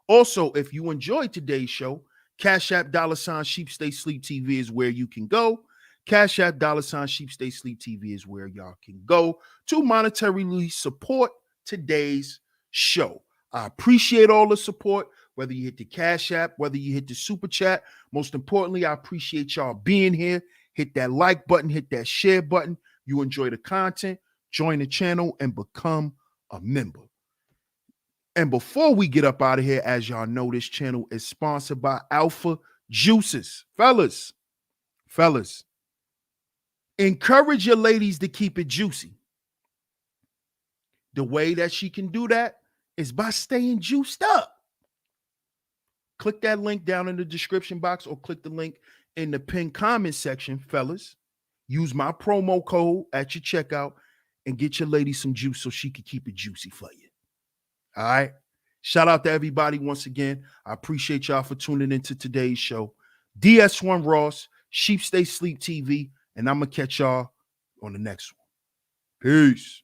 Also, if you enjoyed today's show, CashApp $SheepStaySleepTV is where you can go. CashApp $SheepStaySleepTV is where y'all can go to monetarily support today's show. I appreciate all the support, whether you hit the Cash App, whether you hit the Super Chat. Most importantly, I appreciate y'all being here. Hit that like button, hit that share button. You enjoy the content, join the channel, and become a member. And before we get up out of here, as y'all know, this channel is sponsored by Alpha Juices. Fellas, encourage your ladies to keep it juicy. The way that she can do that is by staying juiced up. Click that link down in the description box or click the link in the pinned comment section, fellas. Use my promo code at your checkout and get your lady some juice so she can keep it juicy for you. All right. Shout out to everybody once again. I appreciate y'all for tuning into today's show. DS1 Ross, Sheep Stay Sleep TV, and I'm going to catch y'all on the next one. Peace.